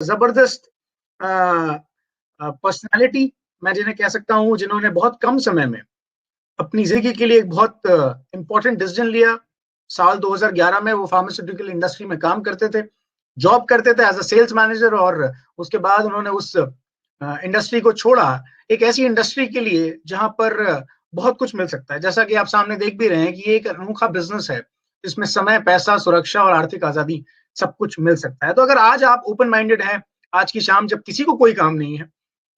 जबरदस्त पर्सनालिटी मैं जिन्हें कह सकता हूँ, जिन्होंने बहुत कम समय में अपनी जिंदगी के लिए एक बहुत इंपॉर्टेंट डिसीजन लिया। साल 2011 में वो फार्मास्यूटिकल इंडस्ट्री में काम करते थे, जॉब करते थे एज अ सेल्स मैनेजर, और उसके बाद उन्होंने उस इंडस्ट्री को छोड़ा एक ऐसी इंडस्ट्री के लिए जहां पर बहुत कुछ मिल सकता है। जैसा कि आप सामने देख भी रहे हैं कि ये एक अनोखा बिजनेस है, इसमें समय, पैसा, सुरक्षा और आर्थिक आजादी सब कुछ मिल सकता है। तो अगर आज आप ओपन माइंडेड हैं, आज की शाम जब किसी को कोई काम नहीं है,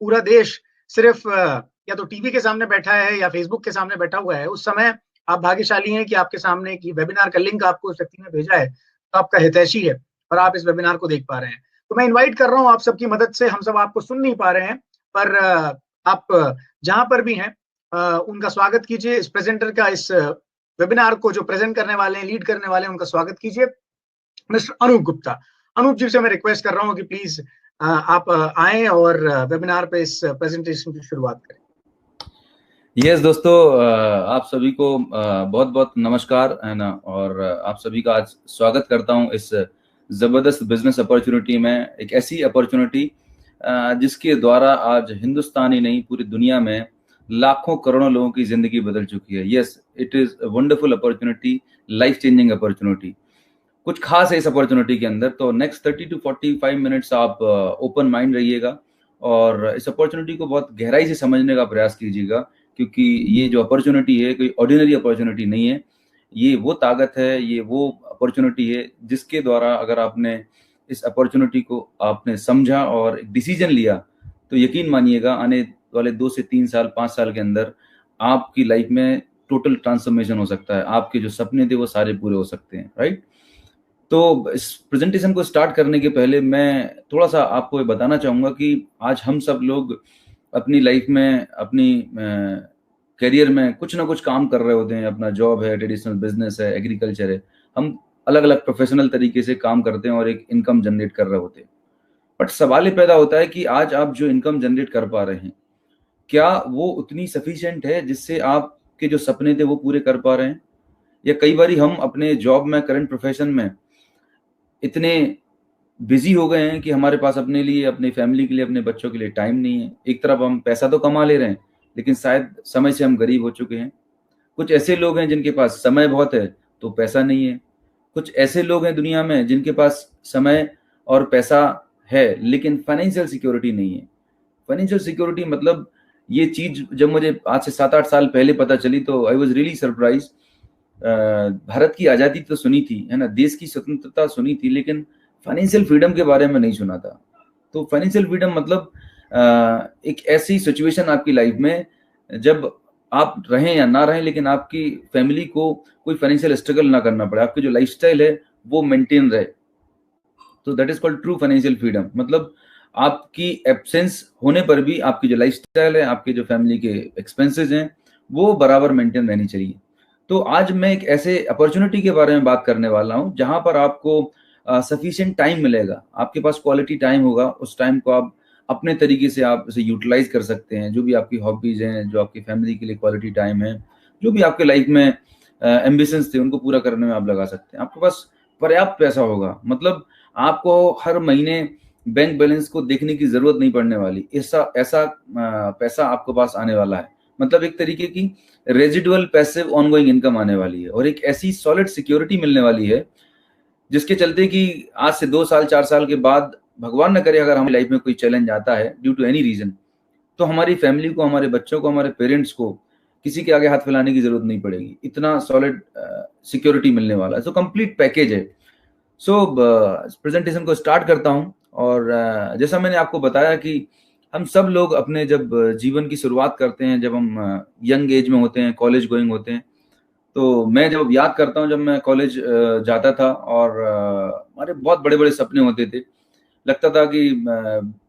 पूरा देश सिर्फ या तो टीवी के सामने बैठा है या फेसबुक के सामने बैठा हुआ है, उस समय आप भाग्यशाली हैं कि आपके सामने की वेबिनार का लिंक आपको शक्ति ने भेजा है, तो आपका हितैषी है और आप इस वेबिनार को देख पा रहे हैं। तो मैं इनवाइट कर रहा हूं आप सबकी मदद से, हम सब आपको सुन नहीं पा रहे हैं, पर आप जहां पर भी हैं उनका स्वागत कीजिए। इस प्रेजेंटर का, इस वेबिनार को जो प्रेजेंट करने वाले हैं, लीड करने वाले हैं, उनका स्वागत कीजिए, मिस्टर अनूप गुप्ता। अनूप जी से मैं रिक्वेस्ट कर रहा हूं कि प्लीज आप आए और वेबिनार पे इस प्रेजेंटेशन की शुरुआत करें। यस दोस्तों, आप सभी को बहुत बहुत नमस्कार है ना, और आप सभी का आज स्वागत करता हूं इस जबरदस्त बिजनेस अपॉर्चुनिटी में। एक ऐसी अपॉर्चुनिटी जिसके द्वारा आज हिंदुस्तान ही नहीं, पूरी दुनिया में लाखों करोड़ों लोगों की जिंदगी बदल चुकी है। Yes, it is a wonderful opportunity, life changing opportunity. कुछ खास है इस अपॉर्चुनिटी के अंदर। तो नेक्स्ट 30 to 45 मिनट्स आप ओपन माइंड रहिएगा और इस अपॉर्चुनिटी को बहुत गहराई से समझने का प्रयास कीजिएगा, क्योंकि ये जो अपॉर्चुनिटी है कोई ऑर्डिनरी अपॉर्चुनिटी नहीं है। ये वो ताकत है, ये वो अपॉर्चुनिटी है जिसके द्वारा अगर आपने इस अपॉर्चुनिटी को आपने समझा और एक डिसीजन लिया, तो यकीन मानिएगा आने वाले 2 से 3 साल 5 साल के अंदर आपकी लाइफ में टोटल ट्रांसफॉर्मेशन हो सकता है। आपके जो सपने थे वो सारे पूरे हो सकते हैं, राइट। तो इस प्रेजेंटेशन को स्टार्ट करने के पहले मैं थोड़ा सा आपको ये बताना चाहूँगा कि आज हम सब लोग अपनी लाइफ में, अपनी करियर में कुछ ना कुछ काम कर रहे होते हैं। अपना जॉब है, ट्रेडिशनल बिजनेस है, एग्रीकल्चर है, हम अलग अलग प्रोफेशनल तरीके से काम करते हैं और एक इनकम जनरेट कर रहे होते हैं। बट सवाल ये पैदा होता है कि आज आप जो इनकम जनरेट कर पा रहे हैं, क्या वो उतनी सफिशिएंट है जिससे आपके जो सपने थे वो पूरे कर पा रहे हैं? या कई बार हम अपने जॉब में, करंट प्रोफेशन में इतने बिजी हो गए हैं कि हमारे पास अपने लिए, अपनी फैमिली के लिए, अपने बच्चों के लिए टाइम नहीं है। एक तरफ हम पैसा तो कमा ले रहे हैं, लेकिन शायद समय से हम गरीब हो चुके हैं। कुछ ऐसे लोग हैं जिनके पास समय बहुत है तो पैसा नहीं है। कुछ ऐसे लोग हैं दुनिया में जिनके पास समय और पैसा है लेकिन फाइनेंशियल सिक्योरिटी नहीं है। फाइनेंशियल सिक्योरिटी मतलब ये चीज जब मुझे आज से 7-8 साल पहले पता चली तो I was really surprise. Bharat की आज़ादी तो सुनी थी, है ना, देश की स्वतंत्रता सुनी थी, लेकिन फाइनेंशियल फ्रीडम के बारे में नहीं सुना था। तो फाइनेंशियल फ्रीडम मतलब एक ऐसी सिचुएशन आपकी लाइफ में जब आप रहें या ना रहें, लेकिन आपकी फैमिली को कोई फाइनेंशियल स्ट्रगल ना करना पड़े, आपकी जो लाइफस्टाइल है वो मेंटेन रहे। तो that is called true financial freedom. मतलब आपकी एब्सेंस होने पर भी आपकी जो लाइफस्टाइल है, आपके जो फैमिली के एक्सपेंसेस हैं, वो बराबर मेंटेन रहनी चाहिए। तो आज मैं एक ऐसे अपॉर्चुनिटी के बारे में बात करने वाला हूं जहां पर आपको सफिशिएंट टाइम मिलेगा, आपके पास क्वालिटी टाइम होगा। उस टाइम को आप अपने तरीके से आप इसे यूटिलाइज कर सकते हैं। जो भी आपकी हॉबीज हैं, जो आपकी फैमिली के लिए क्वालिटी टाइम है, जो भी आपके लाइफ में एम्बिशंस थे, उनको पूरा करने में आप लगा सकते हैं। आपके पास पर्याप्त पैसा होगा, मतलब आपको हर महीने बैंक बैलेंस को देखने की जरूरत नहीं पड़ने वाली। ऐसा ऐसा पैसा आपके पास आने वाला है, मतलब एक तरीके की रेजिडुअल पैसिव ऑनगोइंग इनकम आने वाली है, और एक ऐसी सॉलिड सिक्योरिटी मिलने वाली है जिसके चलते कि आज से 2 साल 4 साल के बाद, भगवान न करे, अगर हमारी लाइफ में कोई चैलेंज आता है ड्यू टू एनी रीजन, तो हमारी फैमिली को, हमारे बच्चों को, हमारे पेरेंट्स को किसी के आगे हाथ फैलाने की जरूरत नहीं पड़ेगी। इतना सॉलिड सिक्योरिटी मिलने वाला है। सो कंप्लीट पैकेज है। सो प्रेजेंटेशन को स्टार्ट करता हूं। और जैसा मैंने आपको बताया कि हम सब लोग अपने जब जीवन की शुरुआत करते हैं, जब हम यंग एज में होते हैं, कॉलेज गोइंग होते हैं, तो मैं जब याद करता हूँ जब मैं कॉलेज जाता था और हमारे बहुत बड़े बड़े सपने होते थे। लगता था कि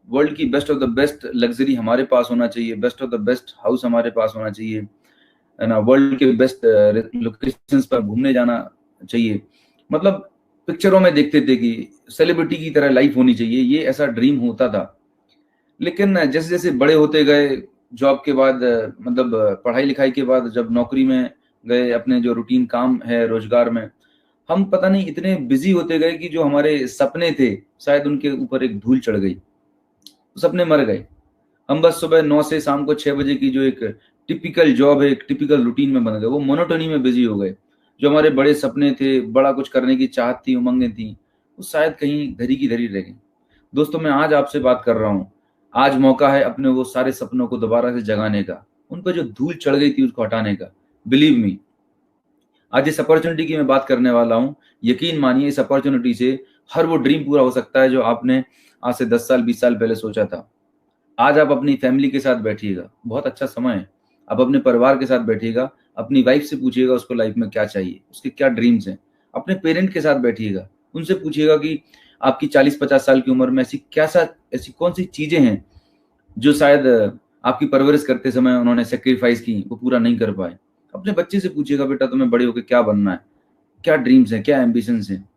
वर्ल्ड की best of the best luxury हमारे पास होना चाहिए, best of the best house हमारे पास होना चाहिए, है ना, वर्ल्ड के बेस्ट लोकेशंस पर घूमने जाना चाहिए। मतलब पिक्चरों में देखते थे कि सेलिब्रिटी की तरह लाइफ होनी चाहिए, ये ऐसा ड्रीम होता था। लेकिन जैसे जैसे बड़े होते गए, जॉब के बाद, मतलब पढ़ाई लिखाई के बाद, जब नौकरी में गए, अपने जो रूटीन काम है रोजगार में, हम पता नहीं इतने बिजी होते गए कि जो हमारे सपने थे शायद उनके ऊपर एक धूल चढ़ गई, सपने मर गए। हम बस सुबह 9 से शाम को 6 बजे की जो एक टिपिकल जॉब है, एक टिपिकल रूटीन में बन गए, वो मोनोटोनी में बिजी हो गए। जो हमारे बड़े सपने थे, बड़ा कुछ करने की चाहत थी, उमंगें थी, वो शायद कहीं धरी की धरी रह गई। दोस्तों, मैं आज आपसे बात कर रहा हूँ। आज मौका है अपने वो सारे सपनों को दोबारा से जगाने का, उन पर जो धूल चढ़ गई थी उसको हटाने का। बिलीव मी, आज इस अपॉर्चुनिटी की मैं बात करने वाला हूँ। यकीन मानिए, इस अपॉर्चुनिटी से हर वो ड्रीम पूरा हो सकता है जो आपने आज से 10 साल 20 साल पहले सोचा था। आज आप अपनी फैमिली के साथ बैठिएगा, बहुत अच्छा समय है। आप अपने परिवार के साथ बैठिएगा, अपनी वाइफ से पूछिएगा उसको लाइफ में क्या चाहिए, उसके क्या ड्रीम्स हैं। अपने पेरेंट के साथ बैठिएगा, उनसे पूछिएगा कि आपकी 40-50 साल की उम्र में ऐसी कौन सी चीजें हैं जो शायद आपकी परवरिश करते समय उन्होंने सेक्रीफाइस की, वो पूरा नहीं कर पाए। अपने बच्चे से पूछिएगा, बेटा तुम्हें बड़े होकर क्या बनना है, क्या ड्रीम्स हैं, क्या एम्बिशंस हैं।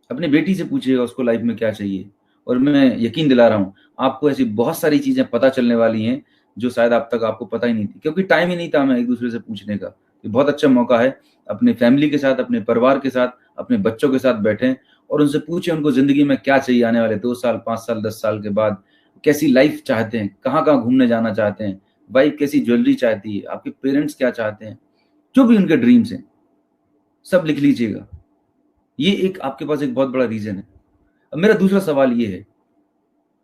अपनी बेटी से पूछिएगा उसको लाइफ में क्या चाहिए। और मैं यकीन दिला रहा हूँ, आपको ऐसी बहुत सारी चीजें पता चलने वाली हैं जो शायद अब तक आपको पता ही नहीं थी, क्योंकि टाइम ही नहीं था हमें एक दूसरे से पूछने का। ये बहुत अच्छा मौका है, अपने फैमिली के साथ, अपने परिवार के साथ, अपने बच्चों के साथ बैठें और उनसे पूछें उनको जिंदगी में क्या चाहिए आने वाले 2 साल, 5 साल, 10 साल के बाद। कैसी लाइफ चाहते हैं, कहाँ कहाँ घूमने जाना चाहते हैं, वाइफ कैसी ज्वेलरी चाहती है, आपके पेरेंट्स क्या चाहते हैं, जो भी उनके ड्रीम्स हैं सब लिख लीजिएगा। ये एक आपके पास एक बहुत बड़ा रीजन है। अब मेरा दूसरा सवाल ये है,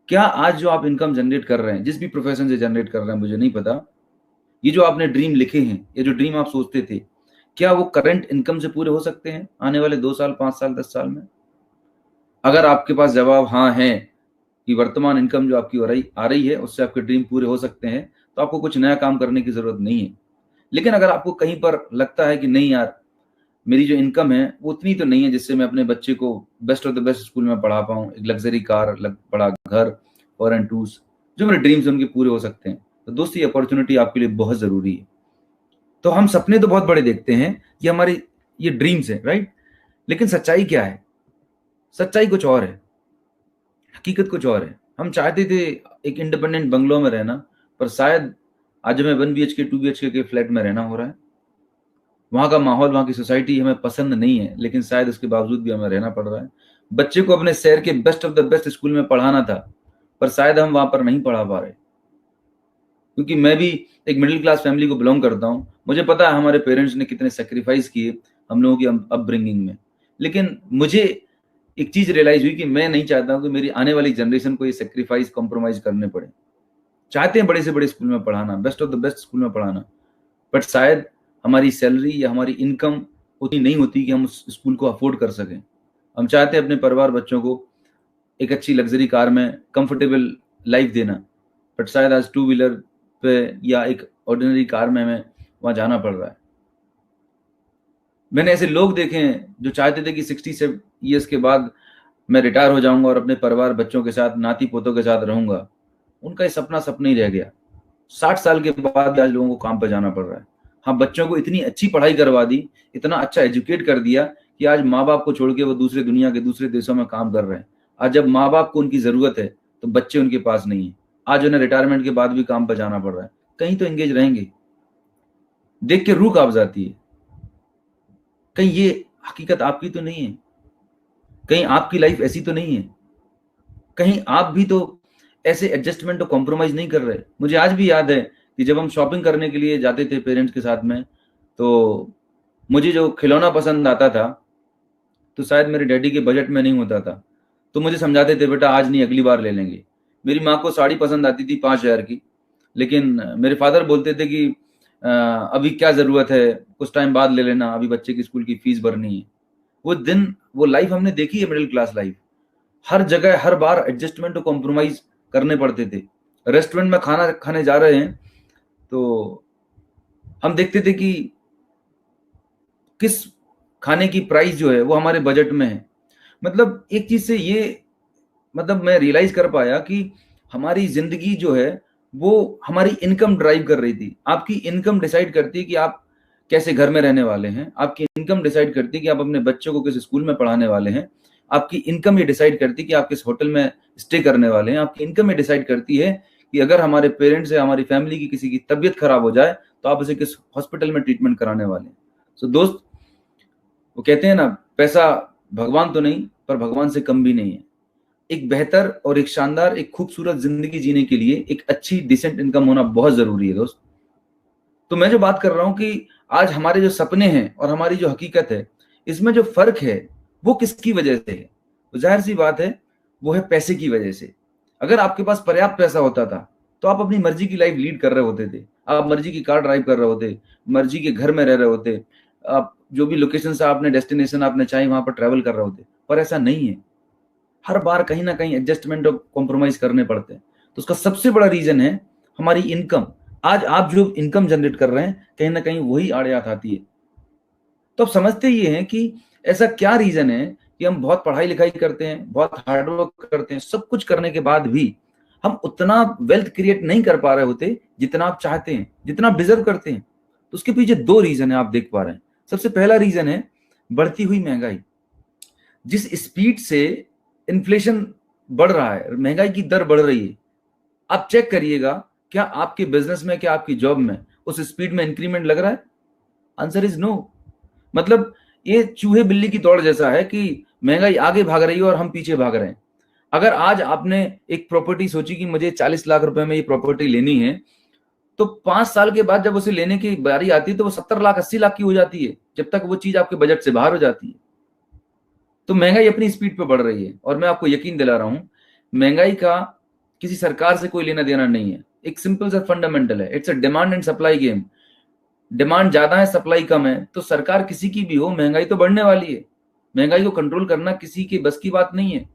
क्या आज जो आप इनकम जनरेट कर रहे हैं, जिस भी प्रोफेशन से जनरेट कर रहे हैं मुझे नहीं पता, ये जो आपने ड्रीम लिखे हैं, ये जो ड्रीम आप सोचते थे, क्या वो करंट इनकम से पूरे हो सकते हैं आने वाले 2 साल, 5 साल, 10 साल में? अगर आपके पास जवाब हाँ है कि वर्तमान इनकम जो आपकी आ रही है उससे आपके ड्रीम पूरे हो सकते हैं, तो आपको कुछ नया काम करने की जरूरत नहीं है। लेकिन अगर आपको कहीं पर लगता है कि नहीं यार, मेरी जो इनकम है वो उतनी तो नहीं है जिससे मैं अपने बच्चे को best of the best school में पढ़ा पाऊँ, एक लग्जरी कार, बड़ा घर, फॉरेन टूर्स, जो मेरे ड्रीम्स उनके पूरे हो सकते हैं, तो दोस्तों ये अपॉर्चुनिटी आपके लिए बहुत जरूरी है। तो हम सपने तो बहुत बड़े देखते हैं, ये हमारी ये ड्रीम्स है, राइट? लेकिन सच्चाई क्या है? सच्चाई कुछ और है, हकीकत कुछ और है। हम चाहते थे एक इंडिपेंडेंट बंगलो में रहना, पर शायद आज हमें 1 BHK 2 BHK के फ्लैट में रहना हो रहा है। वहाँ का माहौल, वहाँ की सोसाइटी हमें पसंद नहीं है, लेकिन शायद उसके बावजूद भी हमें रहना पड़ रहा है। बच्चे को अपने शहर के best of the best school में पढ़ाना था, पर शायद हम वहाँ पर नहीं पढ़ा पा रहे। क्योंकि मैं भी एक मिडिल क्लास फैमिली को बिलोंग करता हूँ, मुझे पता है हमारे पेरेंट्स ने कितने सेक्रीफाइस किए हम लोगों की अपब्रिंगिंग में। लेकिन मुझे एक चीज रियलाइज हुई कि मैं नहीं चाहता हूँ कि मेरी आने वाली जनरेशन को ये सेक्रीफाइस, कॉम्प्रोमाइज करने पड़े। चाहते हैं बड़े से बड़े स्कूल में पढ़ाना, best of the best school में पढ़ाना, बट शायद हमारी सैलरी या हमारी इनकम उतनी नहीं होती कि हम उस स्कूल को अफोर्ड कर सकें। हम चाहते हैं अपने परिवार, बच्चों को एक अच्छी लग्जरी कार में कंफर्टेबल लाइफ देना, बट शायद आज 2 व्हीलर पे या एक ऑर्डिनरी कार में हमें वहां जाना पड़ रहा है। मैंने ऐसे लोग देखे हैं जो चाहते थे कि 60 ईयर्स के बाद मैं रिटायर हो जाऊंगा और अपने परिवार, बच्चों के साथ, नाती पोतों के साथ रहूंगा। उनका ये सपना ही रह गया। 60 साल के बाद आज लोगों को काम पर जाना पड़ रहा है। हाँ, बच्चों को इतनी अच्छी पढ़ाई करवा दी, इतना अच्छा एजुकेट कर दिया कि आज माँ बाप को छोड़ के वो दूसरे दुनिया के दूसरे देशों में काम कर रहे हैं। आज जब माँ बाप को उनकी जरूरत है तो बच्चे उनके पास नहीं है। आज उन्हें रिटायरमेंट के बाद भी काम पर जाना पड़ रहा है। कहीं तो एंगेज रहेंगे। देख के रूह कांप जाती है। कहीं ये हकीकत आपकी तो नहीं है? कहीं आपकी लाइफ ऐसी तो नहीं है? कहीं आप भी तो ऐसे एडजस्टमेंट और कॉम्प्रोमाइज नहीं कर रहे? मुझे आज भी याद है कि जब हम शॉपिंग करने के लिए जाते थे पेरेंट्स के साथ में, तो मुझे जो खिलौना पसंद आता था तो शायद मेरे डैडी के बजट में नहीं होता था, तो मुझे समझाते थे बेटा आज नहीं, अगली बार ले लेंगे। मेरी माँ को साड़ी पसंद आती थी 5,000 की, लेकिन मेरे फादर बोलते थे कि अभी क्या जरूरत है, कुछ टाइम बाद ले लेना, अभी बच्चे की स्कूल की फीस भरनी है। वो दिन, वो लाइफ हमने देखी है, मिडिल क्लास लाइफ। हर जगह हर बार एडजस्टमेंट और कॉम्प्रोमाइज करने पड़ते थे। रेस्टोरेंट में खाना खाने जा रहे हैं तो हम देखते थे कि किस खाने की प्राइस जो है वो हमारे बजट में है। मतलब एक चीज से ये, मतलब मैं रियलाइज कर पाया कि हमारी जिंदगी जो है वो हमारी इनकम ड्राइव कर रही थी। आपकी इनकम डिसाइड करती है कि आप कैसे घर में रहने वाले हैं। आपकी इनकम डिसाइड करती है कि आप अपने बच्चों को किस स्कूल में पढ़ाने वाले हैं। आपकी इनकम ये डिसाइड करती है कि आप किस होटल में स्टे करने वाले हैं। आपकी इनकम ये डिसाइड करती है कि अगर हमारे पेरेंट्स या हमारी फैमिली की किसी की तबीयत खराब हो जाए तो आप उसे किस हॉस्पिटल में ट्रीटमेंट कराने वाले हैं। सो दोस्त, वो कहते हैं ना, पैसा भगवान तो नहीं, पर भगवान से कम भी नहीं है। एक बेहतर और एक शानदार, एक खूबसूरत जिंदगी जीने के लिए एक अच्छी डिसेंट इनकम होना बहुत जरूरी है दोस्त। तो मैं जो बात कर रहा हूं कि आज हमारे जो सपने हैं और हमारी जो हकीकत है, इसमें जो फर्क है वो किसकी वजह से है? तो जाहिर सी बात है, वो है पैसे की वजह से। अगर आपके पास पर्याप्त पैसा होता था तो आप अपनी मर्जी की लाइफ लीड कर रहे होते थे, आप मर्जी की कार ड्राइव कर रहे होते, मर्जी के घर में रह रहे होते, आप जो भी लोकेशन से आपने डेस्टिनेशन आपने चाहे वहां पर ट्रैवल कर रहे होते। पर ऐसा नहीं है, हर बार कहीं ना कहीं एडजस्टमेंट और कॉम्प्रोमाइज करने पड़ते हैं। तो उसका सबसे बड़ा रीजन है हमारी इनकम। आज आप जो इनकम जनरेट कर रहे हैं, कहीं ना कहीं वही आड़ियात आती है। तो अब समझते ये हैं कि ऐसा क्या रीजन है कि हम बहुत पढ़ाई लिखाई करते हैं, बहुत हार्डवर्क करते हैं, सब कुछ करने के बाद भी हम उतना वेल्थ क्रिएट नहीं कर पा रहे होते जितना आप चाहते हैं, जितना आप डिजर्व करते हैं। तो उसके पीछे दो रीजन है, आप देख पा रहे हैं। सबसे पहला रीजन है बढ़ती हुई महंगाई। जिस स्पीड से इन्फ्लेशन बढ़ रहा है, महंगाई की दर बढ़ रही है, आप चेक करिएगा, क्या आपके बिजनेस में, क्या आपकी जॉब में उस स्पीड में इंक्रीमेंट लग रहा है? Answer is no. मतलब ये चूहे बिल्ली की दौड़ जैसा है कि महंगाई आगे भाग रही है और हम पीछे भाग रहे हैं। अगर आज आपने एक प्रॉपर्टी सोची कि मुझे 40 लाख रुपए में ये प्रॉपर्टी लेनी है, तो 5 साल के बाद जब उसे लेने की बारी आती है तो वो 70 लाख 80 लाख की हो जाती है, जब तक वो चीज आपके बजट से बाहर हो जाती है। तो महंगाई अपनी स्पीड पे बढ़ रही है और मैं आपको यकीन दिला रहा हूं, महंगाई का किसी सरकार से कोई लेना देना नहीं है। एक सिंपल सा फंडामेंटल है, it's a demand and supply game. Demand ज्यादा है, सप्लाई कम है, तो सरकार किसी की भी हो, महंगाई तो बढ़ने वाली है। महंगाई को कंट्रोल करना किसी के बस की बात नहीं है।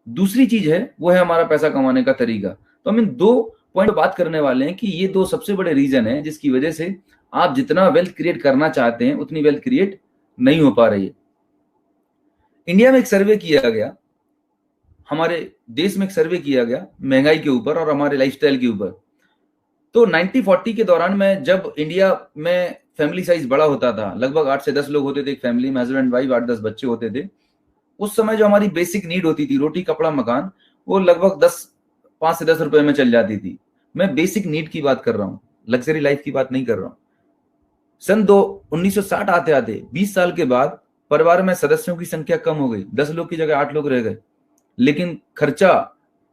दूसरी चीज है, वो है हमारा पैसा कमाने का तरीका। तो हम इन दो पॉइंट बात करने वाले हैं कि ये दो सबसे बड़े रीजन है जिसकी वजह से आप जितना वेल्थ क्रिएट करना चाहते हैं उतनी वेल्थ क्रिएट नहीं हो पा रही है। इंडिया में एक सर्वे किया गया, हमारे देश में एक सर्वे किया गया महंगाई के ऊपर और हमारे लाइफस्टाइल के ऊपर। तो 1940 के दौरान में, जब इंडिया में फैमिली साइज बड़ा होता था, लगभग 8 से 10 लोग होते थे एक फैमिली में, हस्बैंड वाइफ, 8-10 बच्चे होते थे। उस समय जो हमारी बेसिक नीड होती थी, रोटी कपड़ा मकान, वो लगभग 5 से 10 रुपए में चल जाती थी। मैं बेसिक नीड की बात कर रहा हूँ, लग्जरी लाइफ की बात नहीं कर रहा हूँ। सन 1960 आते आते 20 साल के बाद परिवार में सदस्यों की संख्या कम हो गई, 10 लोग की जगह 8 लोग रह गए, लेकिन खर्चा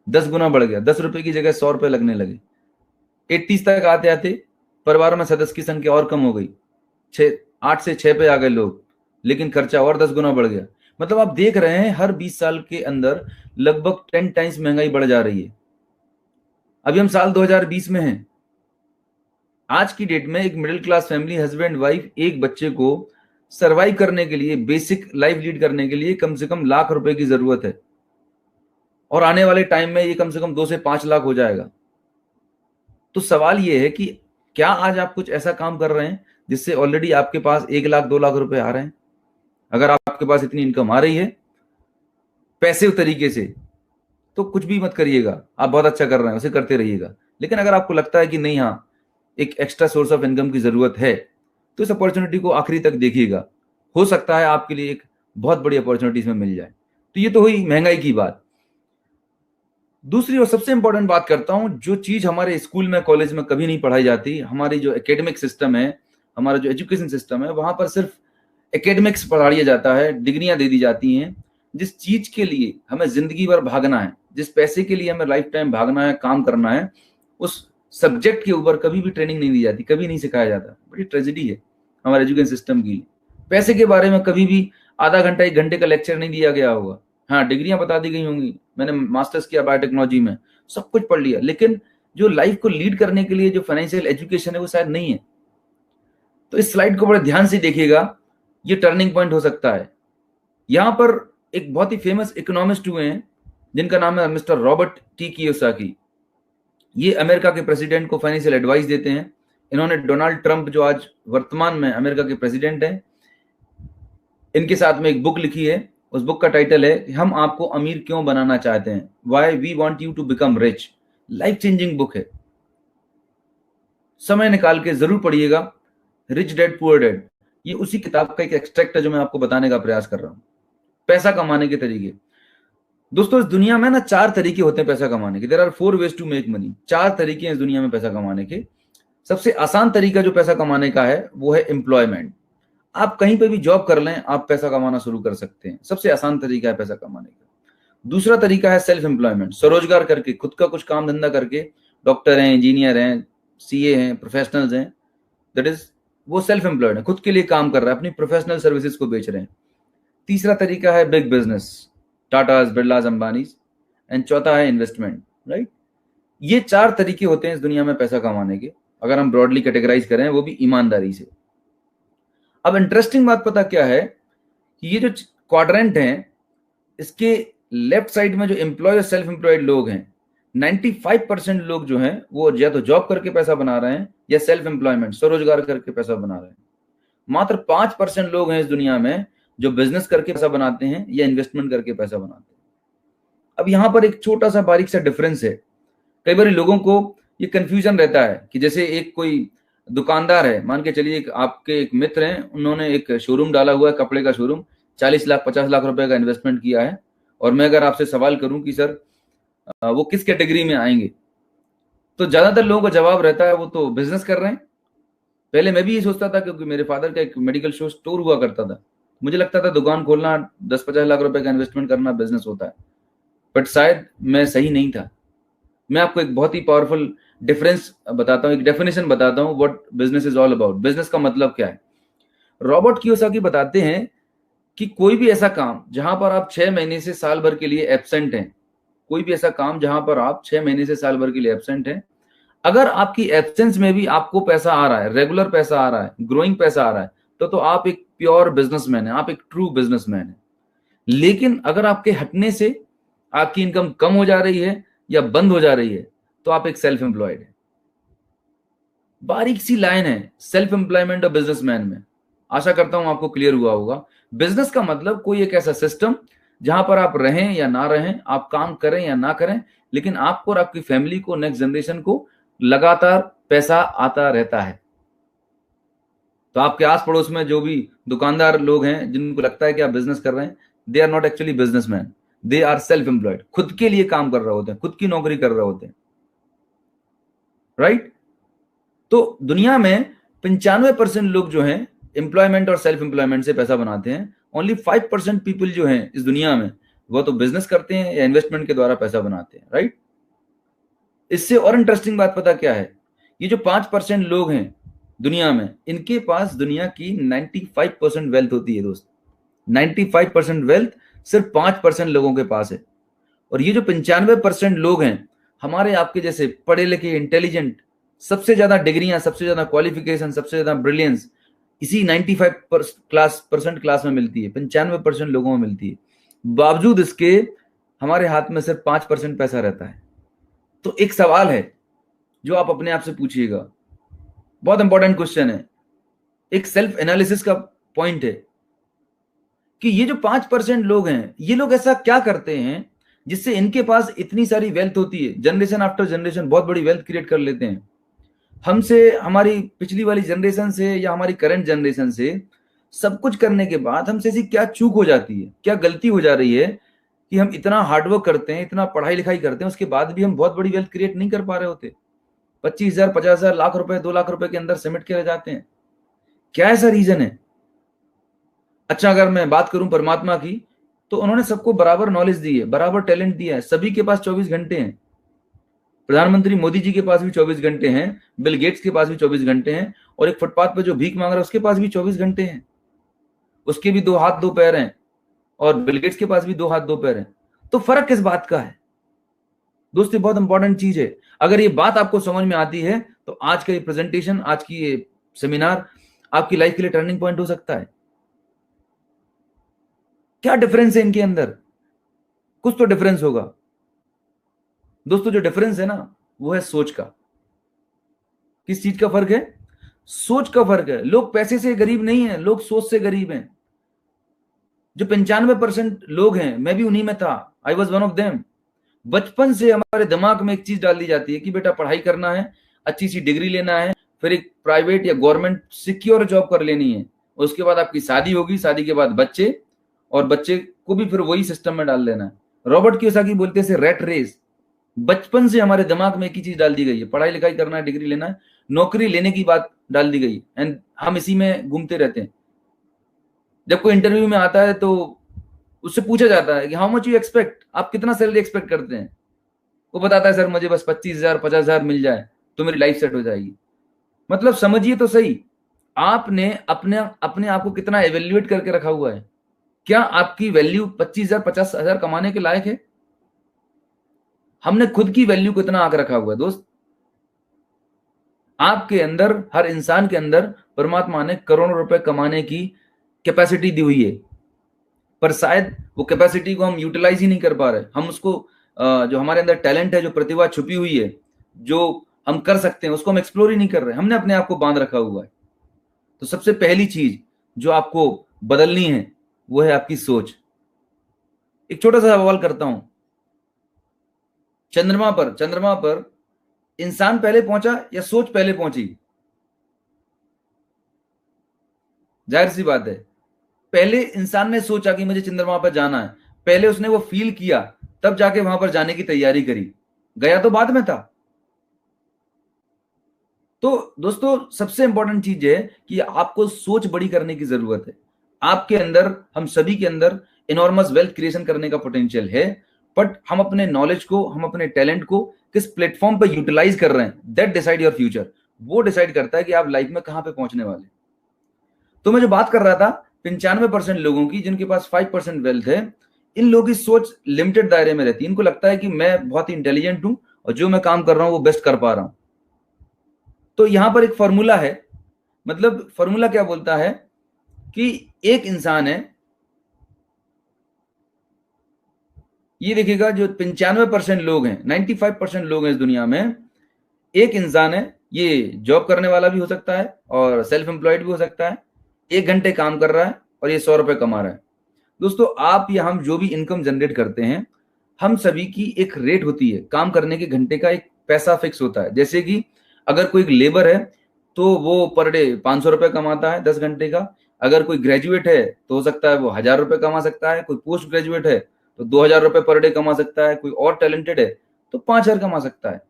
10 गुना बढ़ गया, 10 रुपए की जगह 100 रुपए लगने लगे। 80s तक आते आते परिवार में सदस्य की संख्या और कम हो गई, 8 से 6 पे आ गए लोग, लेकिन खर्चा और 10 गुना बढ़ गया। मतलब आप देख रहे हैं हर 20 साल के अंदर लगभग 10 टाइम्स महंगाई बढ़ जा रही है। अभी हम साल 2020 में हैं। आज की डेट में एक middle class family, husband wife, एक बच्चे को सरवाइव करने के लिए, बेसिक लाइफ लीड करने के लिए कम से कम लाख रुपए की जरूरत है, और आने वाले टाइम में ये कम से कम 2 से 5 लाख हो जाएगा। तो सवाल ये है कि क्या आज आप कुछ ऐसा काम कर रहे हैं जिससे ऑलरेडी आपके पास 1 लाख 2 लाख रुपए आ रहे हैं? अगर आपके पास इतनी इनकम आ रही है पैसिव तरीके से, तो कुछ भी मत करिएगा, आप बहुत अच्छा कर रहे हैं, उसे करते रहिएगा। लेकिन अगर आपको लगता है कि नहीं, हाँ, एक एक्स्ट्रा सोर्स ऑफ इनकम की जरूरत है, तो इस अपॉर्चुनिटी को आखिरी तक देखिएगा। हो सकता है आपके लिए एक बहुत बड़ी अपॉर्चुनिटी इसमें मिल जाए। तो ये तो हुई महंगाई की बात। दूसरी और सबसे इंपॉर्टेंट बात करता हूं, जो चीज हमारे स्कूल में, कॉलेज में कभी नहीं पढ़ाई जाती। हमारी जो एकेडमिक सिस्टम है, हमारा जो एजुकेशन सिस्टम है, वहां पर सिर्फ एकेडमिक्स पढ़ाया जाता है, डिग्रियां दे दी जाती हैं। जिस चीज के लिए हमें जिंदगी भर भागना है, जिस पैसे के लिए हमें लाइफ टाइम भागना है, काम करना है, उस सब्जेक्ट के ऊपर कभी भी ट्रेनिंग नहीं दी जाती, कभी नहीं सिखाया जाता। बड़ी ट्रेजेडी है हमारे एजुकेशन सिस्टम की। पैसे के बारे में कभी भी आधा घंटा 1 घंटे का लेक्चर नहीं दिया गया होगा। हाँ, डिग्रियां बता दी गई होंगी, मैंने मास्टर्स किया बायोटेक्नोलॉजी में, सब कुछ पढ़ लिया, लेकिन जो लाइफ को लीड करने के लिए जो फाइनेंशियल एजुकेशन है वो शायद नहीं है। तो इस स्लाइड को बड़े ध्यान से देखिएगा, ये टर्निंग पॉइंट हो सकता है। यहां पर एक बहुत ही फेमस इकोनॉमिस्ट हुए हैं जिनका नाम है मिस्टर रॉबर्ट टी कियोसाकी। ये अमेरिका के प्रेसिडेंट को फाइनेंशियल एडवाइस देते हैं। इन्होंने डोनाल्ड ट्रंप, जो आज वर्तमान में अमेरिका के प्रेसिडेंट हैं, इनके साथ में एक बुक लिखी है। उस बुक का टाइटल है हम आपको अमीर क्यों बनाना चाहते हैं, why we want you to become rich. Life changing book है, समय निकाल के जरूर पढ़िएगा। रिच डैड पुअर डैड, ये उसी किताब का एक एक्सट्रैक्ट है जो मैं आपको बताने का प्रयास कर रहा हूं। पैसा कमाने के तरीके। दोस्तों, इस दुनिया में ना 4 तरीके होते हैं पैसा कमाने के। There are 4 ways to make money. 4 तरीके हैं इस दुनिया में पैसा कमाने के। सबसे आसान तरीका जो पैसा कमाने का है वो है एम्प्लॉयमेंट। आप कहीं पे भी जॉब कर लें, आप पैसा कमाना शुरू कर सकते हैं। सबसे आसान तरीका है पैसा कमाने का। दूसरा तरीका है सेल्फ एम्प्लॉयमेंट, स्वरोजगार करके, खुद का कुछ काम धंधा करके। डॉक्टर हैं, इंजीनियर हैं, सीए हैं, प्रोफेशनल्स हैं, दैट इज वो सेल्फ एम्प्लॉयड है, खुद के लिए काम कर रहा है, अपनी प्रोफेशनल सर्विसेज को बेच रहे हैं। तीसरा तरीका है big business, Tatas, Birlas, Ambanis. And चौथा है इन्वेस्टमेंट, राइट। ये 4 तरीके होते हैं इस दुनिया में पैसा कमाने के, अगर हम ब्रॉडली कैटेगराइज करें, वो भी ईमानदारी से। अब इंटरेस्टिंग बात पता क्या है कि ये जो क्वाड्रेंट हैं, इसके लेफ्ट साइड में जो एम्प्लॉय और सेल्फ एम्प्लॉयड लोग हैं, 95% लोग जो हैं वो या तो जॉब करके पैसा बना रहे हैं या सेल्फ एम्प्लॉयमेंट, स्वरोजगार करके पैसा बना रहे हैं। मात्र 5% लोग हैं इस दुनिया में जो बिजनेस करके पैसा बनाते हैं या इन्वेस्टमेंट करके पैसा बनाते हैं। अब यहां पर एक छोटा सा बारीक सा डिफरेंस है। कई बार लोगों को ये कंफ्यूजन रहता है कि जैसे एक कोई दुकानदार है, मान के चलिए आपके एक मित्र हैं, उन्होंने एक शोरूम डाला हुआ है, कपड़े का शोरूम, 40 लाख 50 लाख रुपए का इन्वेस्टमेंट किया है। और मैं अगर आपसे सवाल करूं कि सर वो किस कैटेगरी में आएंगे, तो ज्यादातर लोगों का जवाब रहता है वो तो बिजनेस कर रहे हैं। पहले मैं भी ये सोचता था, क्योंकि मेरे फादर का एक मेडिकल स्टोर हुआ करता था, मुझे लगता था दुकान खोलना 10-50 लाख रुपए का इन्वेस्टमेंट करना बिजनेस होता है, बट शायद मैं सही नहीं था। मैं आपको एक बहुत ही पावरफुल डिफरेंस बताता हूं, एक डेफिनेशन बताता हूं what business is all about, business का मतलब क्या है। रॉबर्ट कियोसाकी बताते हैं कि कोई भी ऐसा काम जहां पर आप 6 महीने से साल भर के लिए एब्सेंट हैं, कोई भी ऐसा काम जहां पर आप 6 महीने से साल भर के लिए एब्सेंट हैं, अगर आपकी एब्सेंस में भी आपको पैसा आ रहा है, रेगुलर पैसा आ रहा है, ग्रोइंग पैसा आ रहा है, तो आप एक प्योर बिजनेसमैन है, आप एक ट्रू बिजनेसमैन है। लेकिन अगर आपके हटने से आपकी इनकम कम हो जा रही है या बंद हो जा रही है, तो आप एक सेल्फ एम्प्लॉयड है। बारीक सी लाइन है सेल्फ एम्प्लॉयमेंट और बिजनेसमैन में। आशा करता हूं आपको क्लियर हुआ होगा। बिजनेस का मतलब कोई एक ऐसा सिस्टम जहां पर आप रहें या ना रहें, आप काम करें या ना करें, लेकिन आपको और आपकी फैमिली को, नेक्स्ट जनरेशन को लगातार पैसा आता रहता है। तो आपके आस पड़ोस में जो भी दुकानदार लोग हैं जिनको लगता है कि आप बिजनेस कर रहे हैं, they are not actually businessman, they are self employed, खुद के लिए काम कर रहे होते हैं, खुद की नौकरी कर रहे होते हैं, राइट। तो दुनिया में 95% लोग जो हैं एम्प्लॉयमेंट और सेल्फ एम्प्लॉयमेंट से पैसा बनाते हैं। ओनली 5% पीपल जो हैं इस दुनिया में वो तो बिजनेस करते हैं या इन्वेस्टमेंट के द्वारा पैसा बनाते हैं, राइट। इससे और इंटरेस्टिंग बात पता क्या है, ये जो 5% लोग हैं दुनिया में, इनके पास दुनिया की 95% वेल्थ होती है दोस्त। 95% वेल्थ सिर्फ 5% लोगों के पास है। और ये जो 95% लोग हैं हमारे आपके जैसे पढ़े लिखे, इंटेलिजेंट, सबसे ज्यादा डिग्रियां, सबसे ज्यादा क्वालिफिकेशन, सबसे ज्यादा ब्रिलियंस इसी 95% क्लास में मिलती है, 95% लोगों में मिलती है। बावजूद इसके हमारे हाथ में सिर्फ 5% पैसा रहता है। तो एक सवाल है जो आप अपने आप से पूछिएगा, बहुत इंपॉर्टेंट क्वेश्चन है, एक सेल्फ एनालिसिस का पॉइंट है कि ये जो 5% लोग हैं, ये लोग ऐसा क्या करते हैं जिससे इनके पास इतनी सारी वेल्थ होती है, जनरेशन आफ्टर जनरेशन बहुत बड़ी वेल्थ क्रिएट कर लेते हैं। हमसे, हमारी पिछली वाली जनरेशन से या हमारी करंट जनरेशन से सब कुछ करने के बाद हमसे ऐसी क्या चूक हो जाती है, क्या गलती हो जा रही है कि हम इतना हार्डवर्क करते हैं, इतना पढ़ाई लिखाई करते हैं, उसके बाद भी हम बहुत बड़ी वेल्थ क्रिएट नहीं कर पा रहे होते। 25,000, 50,000, लाख रुपए, 2 लाख रुपए के अंदर सिमट के रह जाते हैं। क्या ऐसा रीजन है? अच्छा, अगर मैं बात करूं परमात्मा की, तो उन्होंने सबको बराबर नॉलेज दी है, बराबर टैलेंट दिया है, सभी के पास 24 घंटे हैं। प्रधानमंत्री मोदी जी के पास भी 24 घंटे हैं, बिल गेट्स के पास भी 24 घंटे हैं, और एक फुटपाथ पे जो भीख मांग रहा है उसके पास भी 24 घंटे हैं। उसके भी 2 हाथ 2 पैर हैं, और बिल गेट्स के पास भी 2 हाथ 2 पैर हैं। तो फर्क किस बात का है दोस्तों? बहुत इंपॉर्टेंट चीज है। अगर ये बात आपको समझ में आती है तो आज का ये प्रेजेंटेशन, आज की ये सेमिनार आपकी लाइफ के लिए टर्निंग पॉइंट हो सकता है। क्या डिफरेंस है इनके अंदर? कुछ तो डिफरेंस होगा दोस्तों। जो डिफरेंस है ना, वो है सोच का। किस चीज का फर्क है? सोच का फर्क है। लोग पैसे से गरीब नहीं है, लोग सोच से गरीब हैं। जो 95% लोग हैं, मैं भी उन्हीं में था, I was one of them. बचपन से हमारे दिमाग में एक चीज डाल दी जाती है कि बेटा पढ़ाई करना है, अच्छी सी डिग्री लेना है, फिर एक प्राइवेट या गवर्नमेंट सिक्योर जॉब कर लेनी है, उसके बाद आपकी शादी होगी, शादी के बाद बच्चे, और बच्चे को भी फिर वही सिस्टम में डाल लेना है। रॉबर्ट कियोसाकी बोलते हैं रेट रेस। बचपन से हमारे दिमाग में एक ही चीज डाल दी गई है, पढ़ाई लिखाई करना है, डिग्री लेना है, नौकरी लेने की बात डाल दी गई, एंड हम इसी में घूमते रहते हैं। जब कोई इंटरव्यू में आता है तो उससे पूछा जाता है कि हाउ मच यू एक्सपेक्ट, आप कितना सैलरी एक्सपेक्ट करते हैं। वो बताता है सर मुझे बस 25,000 50,000 मिल जाए तो मेरी लाइफ सेट हो जाएगी। मतलब समझिए तो सही, आपने अपने अपने आप को कितना एवेल्युएट करके रखा हुआ है। क्या आपकी वैल्यू 25,000 50,000 कमाने के लायक है? हमने खुद की वैल्यू को इतना आंक रखा हुआ है दोस्त। आपके अंदर, हर इंसान के अंदर परमात्मा ने करोड़ों रुपए कमाने की कैपेसिटी दी हुई है, पर शायद वो कैपेसिटी को हम यूटिलाइज ही नहीं कर पा रहे। हम उसको जो हमारे अंदर टैलेंट है, जो प्रतिभा छुपी हुई है, जो हम कर सकते हैं, उसको हम एक्सप्लोर ही नहीं कर रहे। हमने अपने आप को बांध रखा हुआ है। तो सबसे पहली चीज जो आपको बदलनी है वो है आपकी सोच। एक छोटा सा सवाल करता हूं, चंद्रमा पर इंसान पहले पहुंचा या सोच पहले पहुंची? जाहिर सी बात है, पहले इंसान ने सोचा कि मुझे चंद्रमा पर जाना है, पहले उसने वो फील किया, तब जाके वहां पर जाने की तैयारी करी। गया तो बाद में था। तो दोस्तों सबसे इंपॉर्टेंट चीज है कि आपको सोच बड़ी करने की जरूरत है। आपके अंदर, हम सभी के अंदर इनॉर्मस वेल्थ क्रिएशन करने का पोटेंशियल है, बट हम अपने नॉलेज को, हम अपने टैलेंट को किस प्लेटफॉर्म पर यूटिलाइज कर रहे हैं, दैट डिसाइड योर फ्यूचर। वो डिसाइड करता है कि आप लाइफ में कहां पे पहुंचने वाले। तो मैं जो बात कर रहा था 95% लोगों की जिनके पास 5% वेल्थ है, इन लोगों की सोच लिमिटेड दायरे में रहती है। इनको लगता है कि मैं बहुत ही इंटेलिजेंट हूं और जो मैं काम कर रहा हूं वो बेस्ट कर पा रहा हूं। तो यहां पर एक फॉर्मूला है, मतलब फॉर्मूला क्या बोलता है कि एक इंसान है, ये देखिएगा, जो 95% लोग हैं, 95% लोग हैं इस दुनिया में, एक इंसान है, ये जॉब करने वाला भी हो सकता है और सेल्फ एम्प्लॉयड भी हो सकता है, 1 घंटे काम कर रहा है और ये 100 रुपए कमा रहा है। दोस्तों आप या हम जो भी इनकम जनरेट करते हैं, हम सभी की एक रेट होती है, काम करने के घंटे का एक पैसा फिक्स होता है। जैसे कि अगर कोई लेबर है तो वो पर डे 500 रुपए कमाता है 10 घंटे का। अगर कोई ग्रेजुएट है तो हो सकता है वो 1,000 रुपए कमा सकता है। कोई पोस्ट ग्रेजुएट है तो 2,000 रुपए पर डे कमा सकता है। कोई और टैलेंटेड है तो 5,000 कमा सकता है।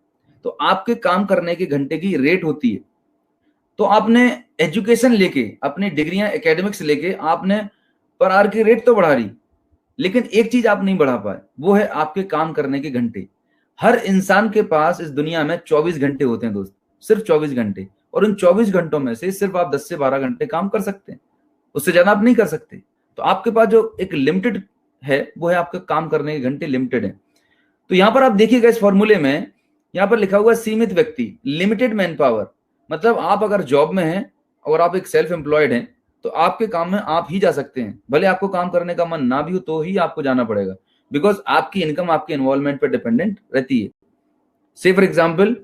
तो आपके काम करने के घंटे की रेट होती है। तो आपने एजुकेशन लेके, अपनी डिग्रियां एकेडमिक्स लेके आपने पर आवर की रेट तो बढ़ा रही, लेकिन एक चीज आप नहीं बढ़ा पाए, वो है आपके काम करने के घंटे। हर इंसान के पास इस दुनिया में 24 घंटे होते हैं दोस्त, सिर्फ 24 घंटे। और उन 24 घंटों में से सिर्फ आप 10 से 12 घंटे काम कर सकते हैं, उससे ज्यादा आप नहीं कर सकते। तो आपके पास जो एक लिमिटेड है वो है आपका काम करने के घंटे लिमिटेड है। तो यहां पर आप देखिएगा इस फॉर्मूले में, यहां पर लिखा हुआ है सीमित व्यक्ति, लिमिटेड मैन पावर। मतलब आप अगर जॉब में हैं और आप एक सेल्फ एम्प्लॉयड हैं तो आपके काम में आप ही जा सकते हैं। भले आपको काम करने का मन ना भी हो तो ही आपको जाना पड़ेगा, बिकॉज आपकी इनकम आपके इन्वॉल्वमेंट पर डिपेंडेंट रहती है। से फॉर एग्जाम्पल,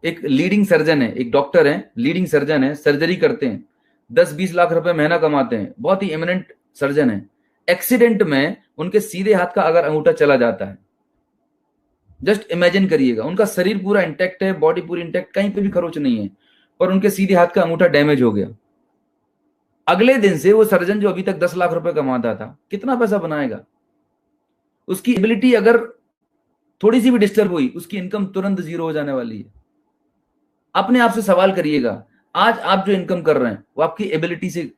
एक लीडिंग सर्जन है, एक डॉक्टर है, लीडिंग सर्जन है, सर्जरी करते हैं, 10-20 लाख रुपए महीना कमाते हैं, बहुत ही एमिनेंट सर्जन है। एक्सीडेंट में उनके सीधे हाथ का अगर अंगूठा चला जाता है, जस्ट इमेजिन करिएगा, उनका शरीर पूरा इंटैक्ट है, बॉडी पूरी इंटैक्ट, कहीं पे भी खरोच नहीं है, पर उनके सीधे हाथ का अंगूठा डैमेज हो गया। अगले दिन से वो सर्जन जो अभी तक 10 लाख रुपए कमाता था, कितना पैसा बनाएगा? उसकी एबिलिटी अगर थोड़ी सी भी डिस्टर्ब हुई, उसकी इनकम तुरंत जीरो हो जाने वाली है। अपने आप से सवाल करिएगा, आज आप जो इनकम कर रहे हैं वो आपकी एबिलिटी से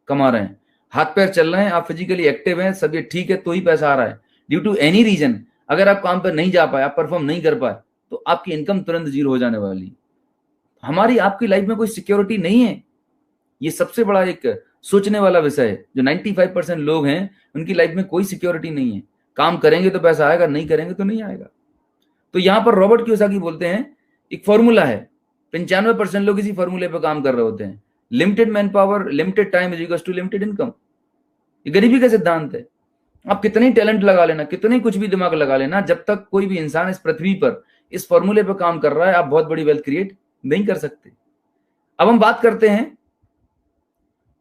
कमा रहे हैं, हाथ पैर चल रहे हैं, आप फिजिकली एक्टिव हैं, सब ये ठीक है, तो ही पैसा आ रहा है। ड्यू टू एनी रीजन अगर आप काम पर नहीं जा पाए, आप परफॉर्म नहीं कर पाए, तो आपकी इनकम तुरंत जीरो हो जाने वाली है। हमारी आपकी लाइफ में कोई सिक्योरिटी नहीं है। ये सबसे बड़ा एक सोचने वाला विषय है। जो 95% लोग हैं उनकी लाइफ में कोई सिक्योरिटी नहीं है। काम करेंगे तो पैसा आएगा, नहीं करेंगे तो नहीं आएगा। तो यहां पर रॉबर्ट कियोसाकी बोलते हैं, एक फॉर्मूला है, 95% लोग इसी फॉर्मूले पर काम कर रहे होते हैं। Limited man power, limited time is equals to limited income. ये गरीबी का सिद्धांत है। आप कितनी टैलेंट लगा लेना, कितनी कुछ भी दिमाग लगा लेना, जब तक कोई भी इंसान इस पृथ्वी पर इस फॉर्मूले पर काम कर रहा है, आप बहुत बड़ी वेल्थ क्रिएट नहीं कर सकते। अब हम बात करते हैं,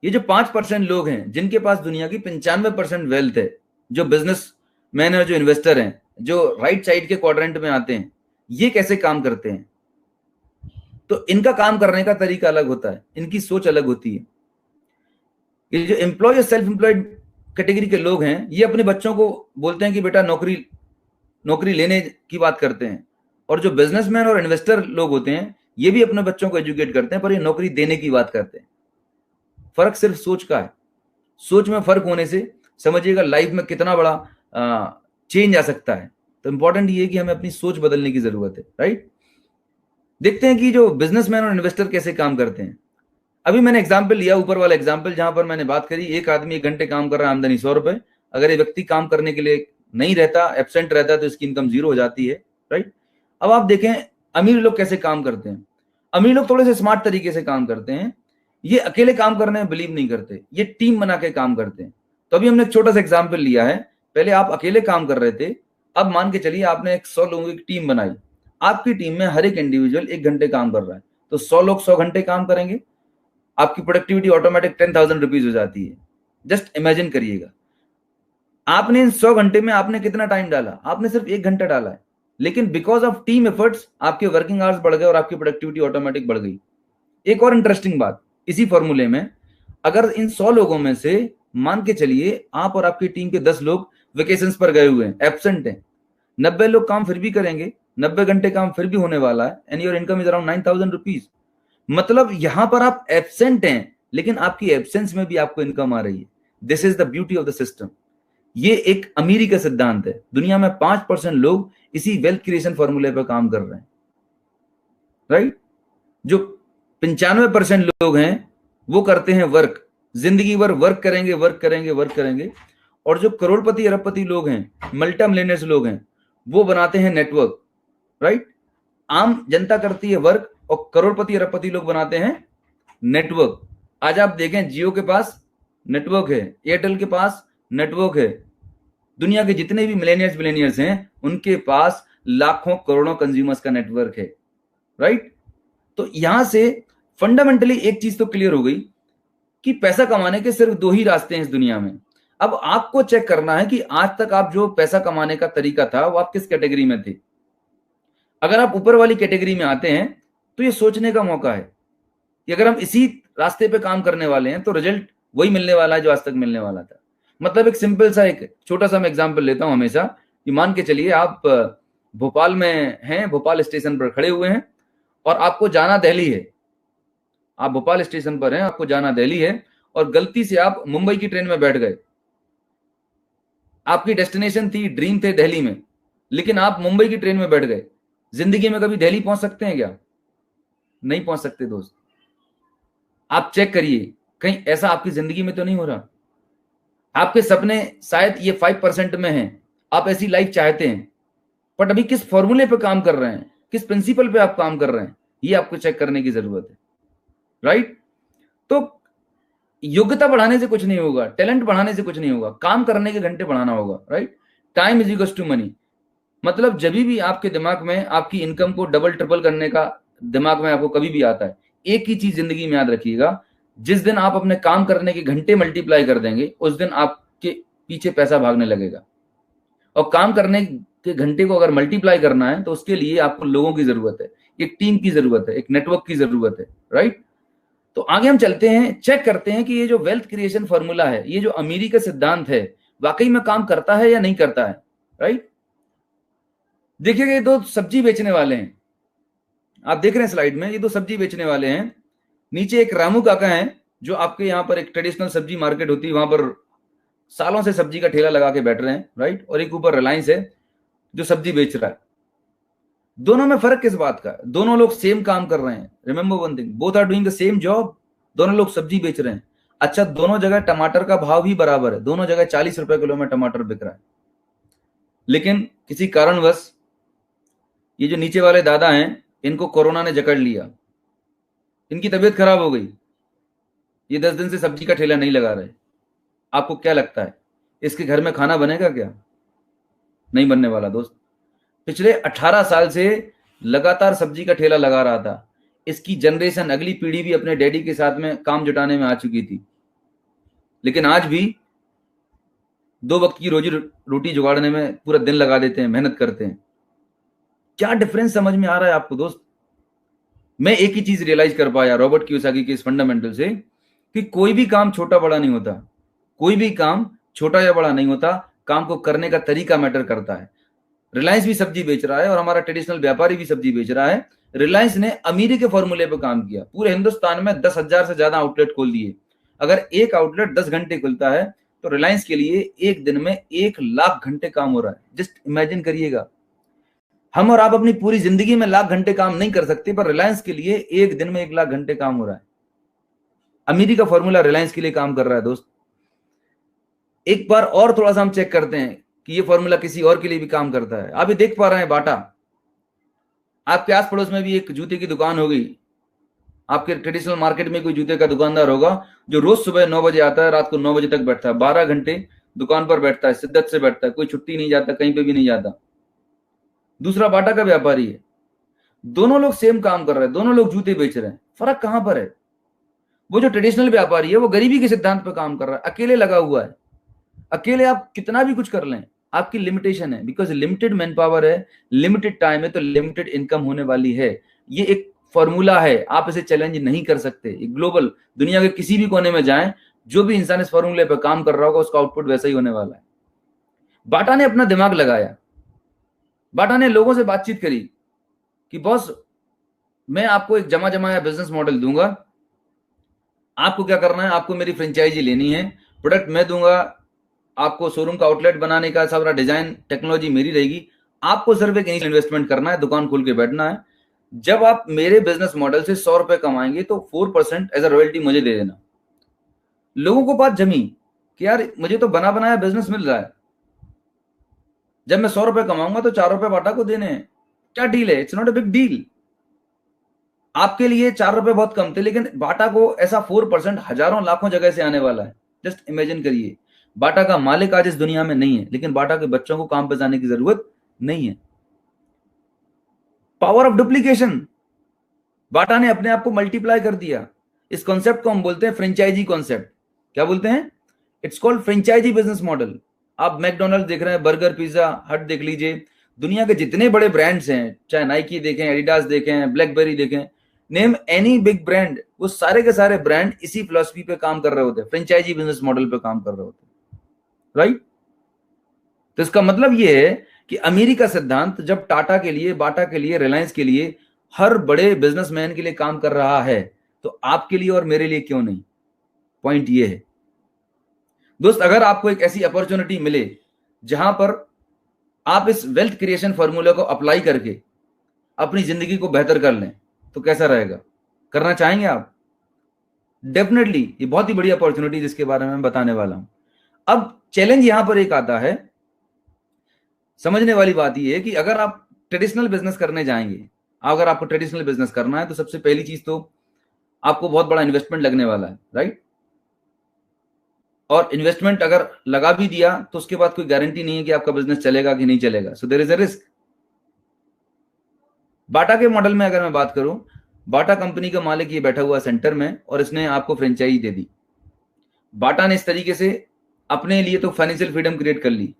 ये जो 5% लोग हैं जिनके पास दुनिया की 95% वेल्थ है, जो बिजनेस मैन है, जो इन्वेस्टर हैं, जो राइट साइड के क्वाड्रेंट में आते हैं, ये कैसे काम करते हैं? तो इनका काम करने का तरीका अलग होता है, इनकी सोच अलग होती है। ये जो एम्प्लॉय और सेल्फ एम्प्लॉयड कैटेगरी के लोग हैं, ये अपने बच्चों को बोलते हैं कि बेटा नौकरी लेने की बात करते हैं। और जो बिजनेसमैन और इन्वेस्टर लोग होते हैं, ये भी अपने बच्चों को एजुकेट करते हैं, पर ये नौकरी देने की बात करते हैं। फर्क सिर्फ सोच का है। सोच में फर्क होने से समझिएगा लाइफ में कितना बड़ा चेंज आ सकता है। तो इंपॉर्टेंट ये है कि हमें अपनी सोच बदलने की जरूरत है, राइट। देखते हैं कि जो बिजनेसमैन और इन्वेस्टर कैसे काम करते हैं। अभी मैंने एग्जाम्पल लिया, ऊपर वाला एग्जाम्पल, जहां पर मैंने बात करी एक आदमी 1 घंटे काम कर रहा है, आमदनी 100 रुपए। अगर ये व्यक्ति काम करने के लिए नहीं रहता, एब्सेंट रहता, तो इसकी इनकम 0 हो जाती है, राइट। अब आप देखें अमीर लोग कैसे काम करते हैं। अमीर लोग थोड़े से स्मार्ट तरीके से काम करते हैं। ये अकेले काम करने में बिलीव नहीं करते, ये टीम बना के काम करते हैं। तो अभी हमने एक छोटा सा एग्जाम्पल लिया है। पहले आप अकेले काम कर रहे थे, अब मान के चलिए आपने एक 100 लोगों की टीम बनाई। आपकी टीम में हर एक इंडिविजुअल 1 घंटे काम कर रहा है, तो 100 लोग 100 घंटे काम करेंगे। आपकी प्रोडक्टिविटी ऑटोमेटिक 10,000 रुपीज हो जाती है। जस्ट इमेजिन करिएगा, आपने इन 100 घंटे में आपने कितना टाइम डाला? आपने सिर्फ 1 घंटा डाला है, लेकिन बिकॉज ऑफ टीम एफर्ट्स आपके वर्किंग आवर्स बढ़ गए और आपकी प्रोडक्टिविटी ऑटोमेटिक बढ़ गई। एक और इंटरेस्टिंग बात, इसी फॉर्मूले में अगर इन 100 लोगों में से मान के चलिए आप और आपकी टीम के 10 लोग वेकेशंस पर गए हुए हैं, एब्सेंट हैं, 90 लोग काम फिर भी करेंगे, 90 घंटे काम फिर भी होने वाला है, and your income is around 9,000 rupees. मतलब यहां पर आप एब्सेंट हैं, लेकिन आपकी एब्सेंस में भी आपको इनकम आ रही है। This is the beauty of the system. ये एक अमीरी का सिद्धांत है। दुनिया में 5% लोग इसी वेल्थ क्रिएशन फॉर्मूले पर काम कर रहे हैं, राइट। जो 95% लोग हैं वो करते हैं वर्क, जिंदगी भर वर्क करेंगे, वर्क करेंगे, वर्क करेंगे। और जो करोड़पति अरबपति लोग हैं, मल्टी मिलियनर्स लोग हैं, वो बनाते हैं नेटवर्क, राइट। आम जनता करती है वर्क और करोड़पति अरबपति लोग बनाते हैं नेटवर्क। आज आप देखें जियो के पास नेटवर्क है, एयरटेल के पास नेटवर्क है, दुनिया के जितने भी मिलेनियर्स हैं उनके पास लाखों करोड़ों कंज्यूमर्स का नेटवर्क है, राइट। तो यहां से फंडामेंटली एक चीज तो क्लियर हो गई कि पैसा कमाने के सिर्फ 2 ही रास्ते हैं इस दुनिया में। अब आपको चेक करना है कि आज तक आप जो पैसा कमाने का तरीका था वो आप किस कैटेगरी में थे। अगर आप ऊपर वाली कैटेगरी में आते हैं तो ये सोचने का मौका है कि अगर हम इसी रास्ते पे काम करने वाले हैं तो रिजल्ट वही मिलने वाला है जो आज तक मिलने वाला था। मतलब एक सिंपल सा एक छोटा सा मैं एग्जांपल लेता हूं हमेशा कि मान के चलिए आप भोपाल में हैं, भोपाल स्टेशन पर खड़े हुए हैं और आपको जाना दिल्ली है। आप भोपाल स्टेशन पर हैं, आपको जाना दिल्ली है और गलती से आप मुंबई की ट्रेन में बैठ गए। आपकी डेस्टिनेशन थी, ड्रीम थे दिल्ली में, लेकिन आप मुंबई की ट्रेन में बैठ गए। जिंदगी में कभी दिल्ली पहुंच सकते हैं क्या? नहीं पहुंच सकते दोस्त। आप चेक करिए कहीं ऐसा आपकी जिंदगी में तो नहीं हो रहा। आपके सपने शायद ये 5% में हैं, आप ऐसी लाइफ चाहते हैं, बट अभी किस फॉर्मूले पे काम कर रहे हैं, किस प्रिंसिपल पे आप काम कर रहे हैं, ये आपको चेक करने की जरूरत है, राइट। तो योग्यता बढ़ाने से कुछ नहीं होगा, टैलेंट बढ़ाने से कुछ नहीं होगा, काम करने के घंटे बढ़ाना होगा, right. Time is equals to money. मतलब जब भी आपके दिमाग में आपकी इनकम को डबल ट्रिपल करने का दिमाग में आपको कभी भी आता है, एक ही चीज जिंदगी में याद रखिएगा, जिस दिन आप अपने काम करने के घंटे मल्टीप्लाई कर देंगे उस दिन आपके पीछे पैसा भागने लगेगा। और काम करने के घंटे को अगर मल्टीप्लाई करना है तो उसके लिए आपको लोगों की जरूरत है, एक टीम की जरूरत है, एक नेटवर्क की जरूरत है, राइट। तो आगे हम चलते हैं, चेक करते हैं कि ये जो वेल्थ क्रिएशन फॉर्मूला है, ये जो अमीरी का सिद्धांत है, वाकई में काम करता है या नहीं करता है, राइट। देखिएगा ये 2 सब्जी बेचने वाले हैं, आप देख रहे हैं स्लाइड में, ये 2 सब्जी बेचने वाले हैं। नीचे एक रामू काका हैं जो आपके यहाँ पर एक ट्रेडिशनल सब्जी मार्केट होती है, वहां पर सालों से सब्जी का ठेला लगा के बैठ रहे हैं, राइट। और एक ऊपर रिलायंस है जो सब्जी बेच रहा है। दोनों में फर्क किस बात का? दोनों लोग सेम काम कर रहे हैं। Remember one thing, both are doing the same job. दोनों लोग सब्जी बेच रहे हैं। अच्छा, दोनों जगह टमाटर का भाव भी बराबर है, दोनों जगह 40 रुपए किलो में टमाटर बिक रहा है। लेकिन किसी कारणवश ये जो नीचे वाले दादा हैं इनको कोरोना ने जकड़ लिया, इनकी तबीयत खराब हो गई, ये 10 दिन से सब्जी का ठेला नहीं लगा रहे। आपको क्या लगता है इसके घर में खाना बनेगा क्या? नहीं बनने वाला दोस्त। पिछले 18 साल से लगातार सब्जी का ठेला लगा रहा था। इसकी जनरेशन, अगली पीढ़ी भी अपने डैडी के साथ में काम जुटाने में आ चुकी थी, लेकिन आज भी 2 वक्त की रोजी रोटी जुगाड़ने में पूरा दिन लगा देते हैं, मेहनत करते हैं। क्या डिफरेंस समझ में आ रहा है आपको दोस्त? मैं एक ही चीज रियलाइज कर पाया रॉबर्ट कियोसाकी के इस फंडामेंटल से कि कोई भी काम छोटा बड़ा नहीं होता, कोई भी काम छोटा या बड़ा नहीं होता, काम को करने का तरीका मैटर करता है। रिलायंस भी सब्जी बेच रहा है और हमारा ट्रेडिशनल व्यापारी भी सब्जी बेच रहा है। रिलायंस ने अमीरी के फॉर्मूले पर काम किया, पूरे हिंदुस्तान में 10,000 से ज्यादा आउटलेट खोल दिए। अगर एक आउटलेट 10 घंटे खुलता है तो रिलायंस के लिए एक दिन में 1,00,000 घंटे काम हो रहा है। जस्ट इमेजिन करिएगा, हम और आप अपनी पूरी जिंदगी में लाख घंटे काम नहीं कर सकते, पर रिलायंस के लिए एक दिन में 1,00,000 घंटे काम हो रहा है। अमीरी का फॉर्मूला रिलायंस के लिए काम कर रहा है दोस्त। एक बार और थोड़ा सा हम चेक करते हैं कि ये फॉर्मूला किसी और के लिए भी काम करता है। आप ये देख पा रहे हैं बाटा, आपके आस पड़ोस में भी एक जूते की दुकान होगी, आपके ट्रेडिशनल मार्केट में कोई जूते का दुकानदार होगा जो रोज सुबह 9 बजे आता है, रात को 9 बजे तक बैठता है, 12 घंटे दुकान पर बैठता है, शिद्दत से बैठता है, कोई छुट्टी नहीं जाता, कहीं पे भी नहीं जाता। दूसरा बाटा का व्यापारी है, दोनों लोग सेम काम कर रहे हैं, दोनों लोग जूते बेच रहे हैं। फर्क कहां पर है? वो जो ट्रेडिशनल व्यापारी है वो गरीबी के सिद्धांत पर काम कर रहा है, अकेले लगा हुआ है। अकेले आप कितना भी कुछ कर लें, आपकी लिमिटेशन है, बिकॉज लिमिटेड मैन पावर है, लिमिटेड टाइम है, तो लिमिटेड इनकम होने वाली है। ये एक फॉर्मूला है, आप इसे चैलेंज नहीं कर सकते। ग्लोबल दुनिया के किसी भी कोने में जाएं, जो भी इंसान इस फॉर्मूले पर काम कर रहा होगा उसका आउटपुट वैसा ही होने वाला है। बाटा ने अपना दिमाग लगाया, बाटा ने लोगों से बातचीत करी कि बॉस मैं आपको एक जमा जमाया बिजनेस मॉडल दूंगा, आपको क्या करना है, आपको मेरी फ्रेंचाइजी लेनी है, प्रोडक्ट मैं दूंगा, आपको शोरूम का आउटलेट बनाने का सारा डिजाइन टेक्नोलॉजी मेरी रहेगी, आपको सिर्फ एक इनिशियल इन्वेस्टमेंट करना है, दुकान खोल के बैठना है। जब आप मेरे बिजनेस मॉडल से 100 रुपए कमाएंगे तो 4% एज अ रॉयल्टी मुझे दे देना। लोगों को बात जमी कि यार मुझे तो बना बनाया बिजनेस मिल रहा है, जब मैं 100 रुपए कमाऊंगा तो 4 रुपए बाटा को देने हैं, क्या डील है? It's not a big deal. आपके लिए 4 रुपए बहुत कम थे, लेकिन बाटा को ऐसा 4% हजारों लाखों जगह से आने वाला है। जस्ट इमेजिन करिए, बाटा का मालिक आज इस दुनिया में नहीं है, लेकिन बाटा के बच्चों को काम पे जाने की जरूरत नहीं है। पावर ऑफ डुप्लीकेशन, बाटा ने अपने आप को मल्टीप्लाई कर दिया। इस कॉन्सेप्ट को हम बोलते हैं फ्रेंचाइजी कॉन्सेप्ट। क्या बोलते हैं? It's called franchise business model. आप मैकडोनल्ड देख रहे हैं, बर्गर, पिज्जा हट देख लीजिए, दुनिया के जितने बड़े ब्रांड्स हैं, चाहे नाइकी देखें, एडिडास देखें, ब्लैकबेरी देखें, नेम एनी बिग ब्रांड, वो सारे के सारे ब्रांड इसी फिलॉसफी पे काम कर रहे होते हैं, फ्रेंचाइजी बिजनेस मॉडल पे काम कर रहे होते हैं, राइट? तो इसका मतलब ये है कि अमीरी का सिद्धांत जब टाटा के लिए, बाटा के लिए, रिलायंस के लिए, हर बड़े बिजनेसमैन के लिए काम कर रहा है, तो आपके लिए और मेरे लिए क्यों नहीं? पॉइंट ये है दोस्त, अगर आपको एक ऐसी अपॉर्चुनिटी मिले जहां पर आप इस वेल्थ क्रिएशन फॉर्मूला को अप्लाई करके अपनी जिंदगी को बेहतर कर लें, तो कैसा रहेगा? करना चाहेंगे आप? डेफिनेटली ये बहुत ही बड़ी अपॉर्चुनिटी जिसके बारे में मैं बताने वाला हूं। अब चैलेंज यहां पर एक आता है, समझने वाली बात यह है कि अगर आप ट्रेडिशनल बिजनेस करने जाएंगे, अगर आपको ट्रेडिशनल बिजनेस करना है, तो सबसे पहली चीज तो आपको बहुत बड़ा इन्वेस्टमेंट लगने वाला है, राइट? और इन्वेस्टमेंट अगर लगा भी दिया तो उसके बाद कोई गारंटी नहीं है कि आपका बिजनेस चलेगा कि नहीं चलेगा। So there is a risk. Bata के मॉडल में अगर मैं बात करूं, बाटा कंपनी का मालिक ये बैठा हुआ सेंटर में और इसने आपको फ्रेंचाइजी दे दी। बाटा ने इस तरीके से अपने लिए तो फाइनेंशियल फ्रीडम क्रिएट कर ली।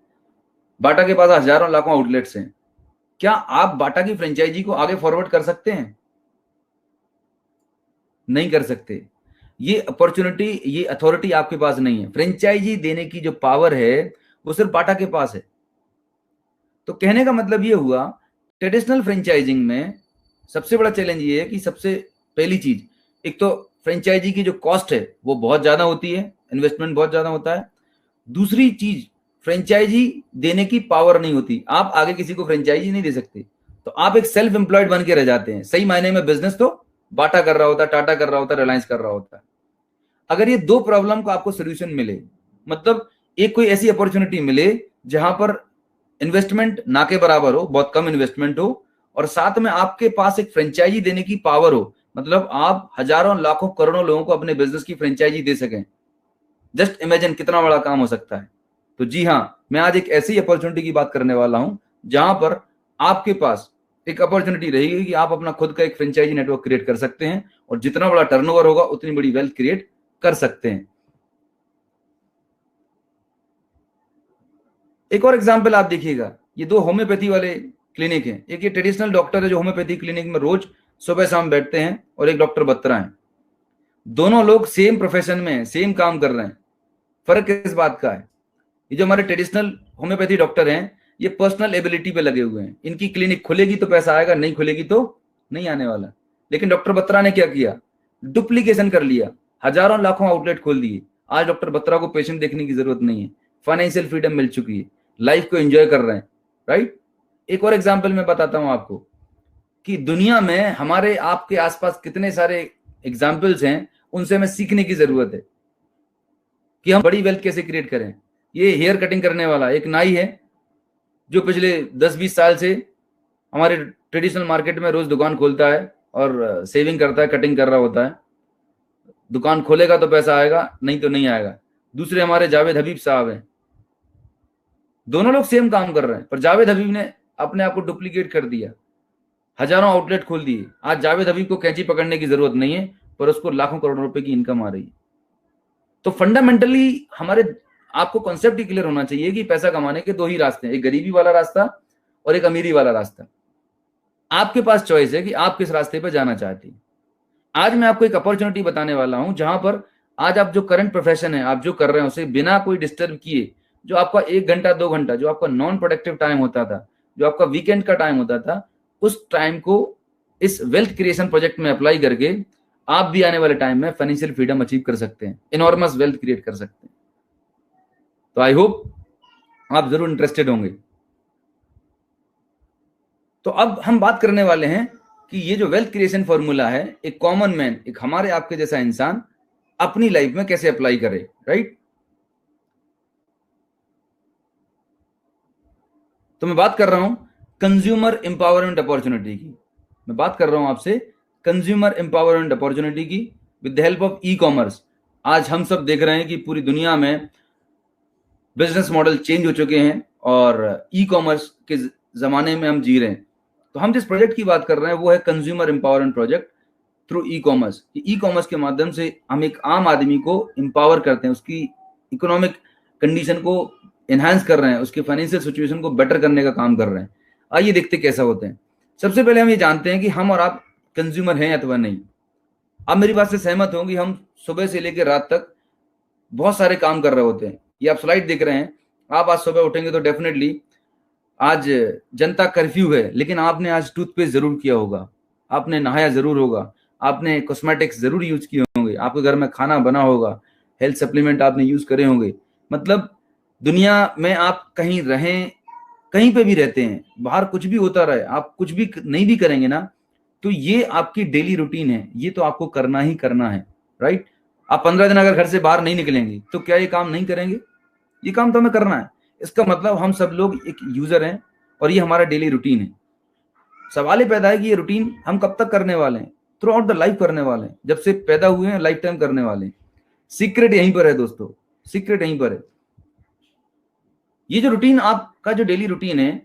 बाटा के पास हजारों लाखों आउटलेट्स हैं। क्या आप बाटा की फ्रेंचाइजी को आगे फॉरवर्ड कर सकते हैं? नहीं कर सकते। ये अपॉर्चुनिटी, ये अथॉरिटी आपके पास नहीं है। फ्रेंचाइजी देने की जो पावर है वो सिर्फ बाटा के पास है। तो कहने का मतलब ये हुआ, ट्रेडिशनल फ्रेंचाइजिंग में सबसे बड़ा चैलेंज ये है कि सबसे पहली चीज, एक तो फ्रेंचाइजी की जो कॉस्ट है वो बहुत ज्यादा होती है, इन्वेस्टमेंट बहुत ज्यादा होता है। दूसरी चीज, फ्रेंचाइजी देने की पावर नहीं होती। आप आगे किसी को फ्रेंचाइजी नहीं दे सकते, तो आप एक सेल्फ एम्प्लॉयड बन के रह जाते हैं। सही मायने में बिजनेस तो बाटा कर रहा होता, टाटा कर रहा होता, रिलायंस कर रहा होता। अगर ये दो प्रॉब्लम का आपको सोल्यूशन मिले, मतलब एक कोई ऐसी अपॉर्चुनिटी मिले जहां पर इन्वेस्टमेंट ना के बराबर हो, बहुत कम इन्वेस्टमेंट हो, और साथ में आपके पास एक फ्रेंचाइजी देने की पावर हो, मतलब आप हजारों लाखों करोड़ों लोगों को अपने बिजनेस की फ्रेंचाइजी दे सकें, जस्ट इमेजिन कितना बड़ा काम हो सकता है। तो जी हाँ, मैं आज एक ऐसी अपॉर्चुनिटी की बात करने वाला हूं जहां पर आपके पास एक अपॉर्चुनिटी रहेगी कि आप अपना खुद का एक फ्रेंचाइजी नेटवर्क क्रिएट कर सकते हैं, और जितना बड़ा टर्नओवर होगा उतनी बड़ी वेल्थ क्रिएट कर सकते हैं। एक और एग्जांपल आप देखिएगा, ये दो होम्योपैथी वाले क्लिनिक हैं। एक ये ट्रेडिशनल डॉक्टर है जो होम्योपैथी क्लिनिक में रोज सुबह शाम बैठते हैं, और एक डॉक्टर बत्रा है। दोनों लोग सेम प्रोफेशन में हैं, सेम काम कर रहे हैं। फर्क किस बात का है? ये जो हमारे ट्रेडिशनल होम्योपैथी डॉक्टर हैं, ये पर्सनल एबिलिटी पे लगे हुए हैं। इनकी क्लिनिक खुलेगी तो पैसा आएगा, नहीं खुलेगी तो नहीं आने वाला। लेकिन डॉक्टर बत्रा ने क्या किया? डुप्लीकेशन कर लिया। हजारों लाखों आउटलेट खोल दिए। आज डॉक्टर बत्रा को पेशेंट देखने की जरूरत नहीं है, फाइनेंशियल फ्रीडम मिल चुकी है, लाइफ को एंजॉय कर रहे हैं, राइट। एक और एग्जांपल मैं बताता हूं आपको कि दुनिया में हमारे आपके आसपास कितने सारे एग्जाम्पल्स हैं, उनसे हमें सीखने की जरूरत है कि हम बड़ी वेल्थ कैसे क्रिएट करें। ये हेयर कटिंग करने वाला एक नाई है जो पिछले 10-20 साल से हमारे ट्रेडिशनल मार्केट में रोज दुकान खोलता है और सेविंग करता है, कटिंग कर रहा होता है। दुकान खोलेगा तो पैसा आएगा, नहीं तो नहीं आएगा। दूसरे हमारे जावेद हबीब साहब हैं, दोनों लोग सेम काम कर रहे हैं, पर जावेद हबीब ने अपने आप को डुप्लीकेट कर दिया, हजारों आउटलेट खोल दिए। आज जावेद हबीब को कैंची पकड़ने की जरूरत नहीं है, पर उसको लाखों करोड़ों रुपए की इनकम आ रही है। तो फंडामेंटली हमारे आपको कॉन्सेप्ट ही क्लियर होना चाहिए कि पैसा कमाने के दो ही रास्ते हैं, एक गरीबी वाला रास्ता और एक अमीरी वाला रास्ता। आपके पास चॉइस है कि आप किस रास्ते पर जाना चाहते हैं। आज मैं आपको एक अपॉर्चुनिटी बताने वाला हूं जहां पर आज आप जो करंट प्रोफेशन है, आप जो कर रहे हैं उसे बिना कोई डिस्टर्ब किए, जो आपका 1 घंटा 2 घंटा जो आपका नॉन प्रोडक्टिव टाइम होता था, जो आपका वीकेंड का टाइम होता था, उस टाइम को इस वेल्थ क्रिएशन प्रोजेक्ट में अप्लाई करके आप भी आने वाले टाइम में फाइनेंशियल फ्रीडम अचीव कर सकते हैं, इनॉर्मस वेल्थ क्रिएट कर सकते हैं। तो आई होप आप जरूर इंटरेस्टेड होंगे। तो अब हम बात करने वाले हैं कि ये जो वेल्थ क्रिएशन फॉर्मूला है, एक कॉमन मैन, एक हमारे आपके जैसा इंसान अपनी लाइफ में कैसे अप्लाई करे, राइट। तो मैं बात कर रहा हूं कंज्यूमर एम्पावरमेंट अपॉर्चुनिटी की। मैं बात कर रहा हूं आपसे कंज्यूमर एम्पावरमेंट अपॉर्चुनिटी की with the help of e commerce. आज हम सब देख रहे हैं कि पूरी दुनिया में बिजनेस मॉडल चेंज हो चुके हैं और ई कॉमर्स के जमाने में हम जी रहे हैं। तो हम जिस प्रोजेक्ट की बात कर रहे हैं वो है consumer empowerment project through e commerce. E commerce के माध्यम से हम एक आम आदमी को एम्पावर करते हैं, उसकी इकोनॉमिक कंडीशन को एनहांस कर रहे हैं, उसके फाइनेंशियल सिचुएशन को बेटर करने का काम कर रहे हैं। आइए देखते कैसा होते हैं। सबसे पहले हम ये जानते हैं कि हम और आप कंज्यूमर हैं अथवा नहीं। आप मेरी बात से सहमत होंगे, हम सुबह से लेकर रात तक बहुत सारे काम कर रहे होते हैं। ये आप स्लाइड देख रहे हैं, आप आज सुबह उठेंगे तो डेफिनेटली आज जनता कर्फ्यू है, लेकिन आपने आज टूथपेस्ट जरूर किया होगा, आपने नहाया जरूर होगा, आपने कॉस्मेटिक्स जरूर यूज किए होंगे, आपके घर में खाना बना होगा, हेल्थ सप्लीमेंट आपने यूज करे होंगे। मतलब दुनिया में आप कहीं रहें, कहीं पे भी रहते हैं, बाहर कुछ भी होता रहे, आप कुछ भी नहीं भी करेंगे ना, तो ये आपकी डेली रूटीन है, ये तो आपको करना ही करना है, राइट। आप 15 दिन अगर घर से बाहर नहीं निकलेंगे तो क्या ये काम नहीं करेंगे? ये काम तो हमें करना है। इसका मतलब हम सब लोग एक यूजर हैं और ये हमारा डेली रूटीन है। सवाल ये पैदा है कि ये रूटीन हम कब तक करने वाले हैं? थ्रू आउट द लाइफ करने वाले हैं, जब से पैदा हुए हैं लाइफ टाइम करने वाले हैं। सीक्रेट यहीं पर है दोस्तों, सीक्रेट यहीं पर है। ये जो रूटीन, आपका जो डेली रूटीन है,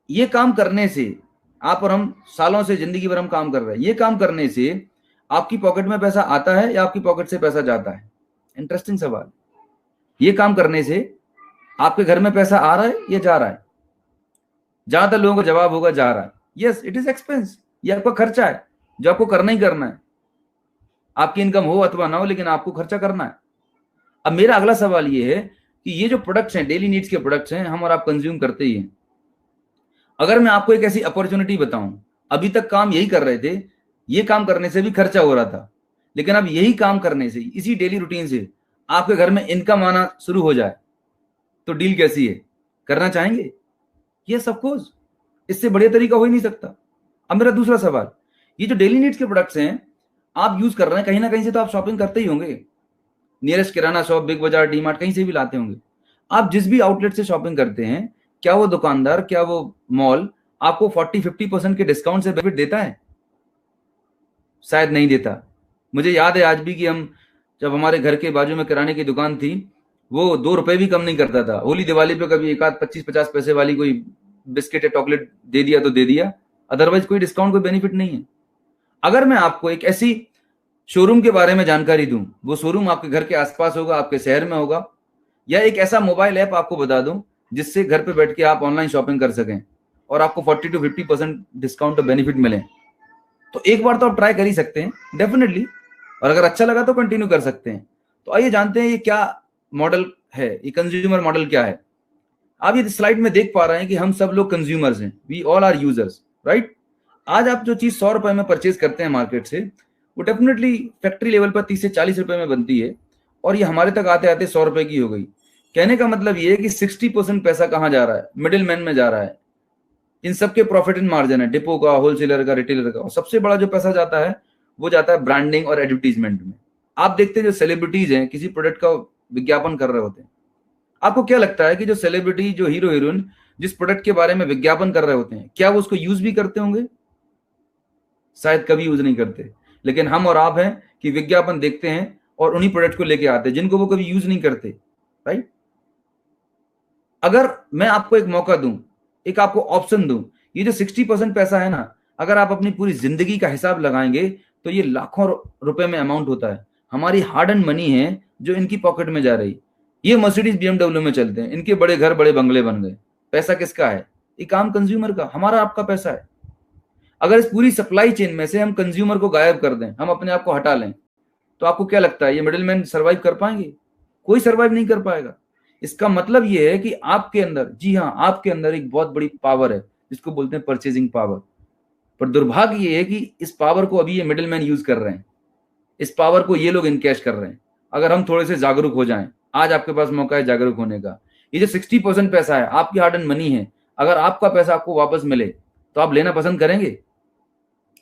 ये काम करने से आप और हम सालों से जिंदगी भर हम काम कर रहे हैं, ये काम करने से आपकी पॉकेट में पैसा आता है या आपकी पॉकेट से पैसा जाता है? इंटरेस्टिंग सवाल। ये काम करने से आपके घर में पैसा आ रहा है या जा रहा है? ज्यादातर लोगों का जवाब होगा जा रहा है। यस, इट इज एक्सपेंस, ये आपका खर्चा है जो आपको करना ही करना है। आपकी इनकम हो अथवा ना हो, लेकिन आपको खर्चा करना है। अब मेरा अगला सवाल ये है कि ये जो प्रोडक्ट्स हैं, डेली नीड्स के प्रोडक्ट्स हैं, हम और आप कंज्यूम करते ही हैं। अगर मैं आपको एक ऐसी अपॉर्चुनिटी बताऊं, अभी तक काम यही कर रहे थे, ये काम करने से भी खर्चा हो रहा था, लेकिन अब यही काम करने से, इसी डेली रूटीन से आपके घर में इनकम आना शुरू हो जाए, तो डील कैसी है? करना चाहेंगे? यस ऑफ कोर्स, इससे बढ़िया तरीका हो ही नहीं सकता। अब मेरा दूसरा सवाल, ये जो डेली नीड्स के प्रोडक्ट्स हैं आप यूज कर रहे हैं, कहीं ना कहीं से तो आप शॉपिंग करते ही होंगे। नियरेस्ट किराना शॉप, बिग बाजार, डी मार्ट, कहीं से भी लाते होंगे। आप जिस भी आउटलेट से शॉपिंग करते हैं, क्या वो दुकानदार, क्या वो मॉल आपको 40-50% के डिस्काउंट से बेनिफिट देता है? शायद नहीं देता। मुझे याद है आज भी कि हम जब हमारे घर के बाजू में किराने की दुकान थी, वो 2 रुपए भी कम नहीं करता था। होली दिवाली पे कभी एक आध 25-50 पैसे वाली कोई बिस्किट या चॉकलेट दे दिया तो दे दिया, अदरवाइज कोई डिस्काउंट, कोई बेनिफिट नहीं है। अगर मैं आपको एक ऐसी शोरूम के बारे में जानकारी दूं, वो शोरूम आपके घर के आसपास होगा, आपके शहर में होगा, या एक ऐसा मोबाइल ऐप आपको बता दूं जिससे घर पे बैठ के आप ऑनलाइन शॉपिंग कर सकें और आपको 40-50% डिस्काउंट और बेनिफिट मिले, तो एक बार तो आप ट्राई कर ही सकते हैं डेफिनेटली, और अगर अच्छा लगा तो कंटिन्यू कर सकते हैं। तो आइए जानते हैं ये क्या मॉडल है, ये कंज्यूमर मॉडल क्या है। आप ये स्लाइड में देख पा रहे हैं कि हम सब लोग कंज्यूमर्स हैं, we all are users, right. आज आप जो चीज 100 रुपए में परचेज करते हैं मार्केट से, वो डेफिनेटली फैक्ट्री लेवल पर 30 से 40 रुपए में बनती है और ये हमारे तक आते आते 100 रुपए की हो गई। कहने का मतलब ये है कि 60% पैसा कहाँ जा रहा है? मिडिल मैन में जा रहा है। इन सबके प्रॉफिट एंड मार्जिन है, डिपो का, होलसेलर का, रिटेलर का। और सबसे बड़ा जो पैसा जाता है वो जाता है ब्रांडिंग और एडवर्टीजमेंट में। आप देखते हैं जो सेलिब्रिटीज हैं किसी प्रोडक्ट का विज्ञापन कर रहे होते हैं, आपको क्या लगता है कि जो सेलिब्रिटी, जो हीरो हीरोइन जिस प्रोडक्ट के बारे में विज्ञापन कर रहे होते हैं, क्या वो उसको यूज भी करते होंगे? शायद कभी यूज नहीं करते। लेकिन हम और आप हैं कि विज्ञापन देखते हैं और उन्हीं प्रोडक्ट को लेके आते हैं जिनको वो कभी यूज नहीं करते, राइट? अगर मैं आपको एक मौका दूं, एक आपको ऑप्शन दूं, ये जो 60% पैसा है ना, अगर आप अपनी पूरी जिंदगी का हिसाब लगाएंगे तो ये लाखों रुपए में अमाउंट होता है। हमारी हार्ड एंड मनी है जो इनकी पॉकेट में जा रही। ये मर्सिडीज BMW में चलते हैं, इनके बड़े घर बड़े बंगले बन गए। पैसा किसका है? ये काम कंज्यूमर का, हमारा आपका पैसा है। अगर इस पूरी सप्लाई चेन में से हम कंज्यूमर को गायब कर दें, हम अपने आप को हटा लें, तो आपको क्या लगता है ये मिडिलमैन सर्वाइव कर पाएंगे? कोई सर्वाइव नहीं कर पाएगा। इसका मतलब ये है कि आपके अंदर, जी हाँ, आपके अंदर एक बहुत बड़ी पावर है जिसको बोलते हैं परचेजिंग पावर। पर दुर्भाग्य ये है कि इस पावर को अभी ये मिडिलमैन यूज कर रहे हैं, इस पावर को ये लोग इनकैश कर रहे हैं। अगर हम थोड़े से जागरूक हो जाएं, आज आपके पास मौका है जागरूक होने का। ये जो 60% पैसा है आपकी हार्ड एंड मनी है, अगर आपका पैसा आपको वापस मिले तो आप लेना पसंद करेंगे?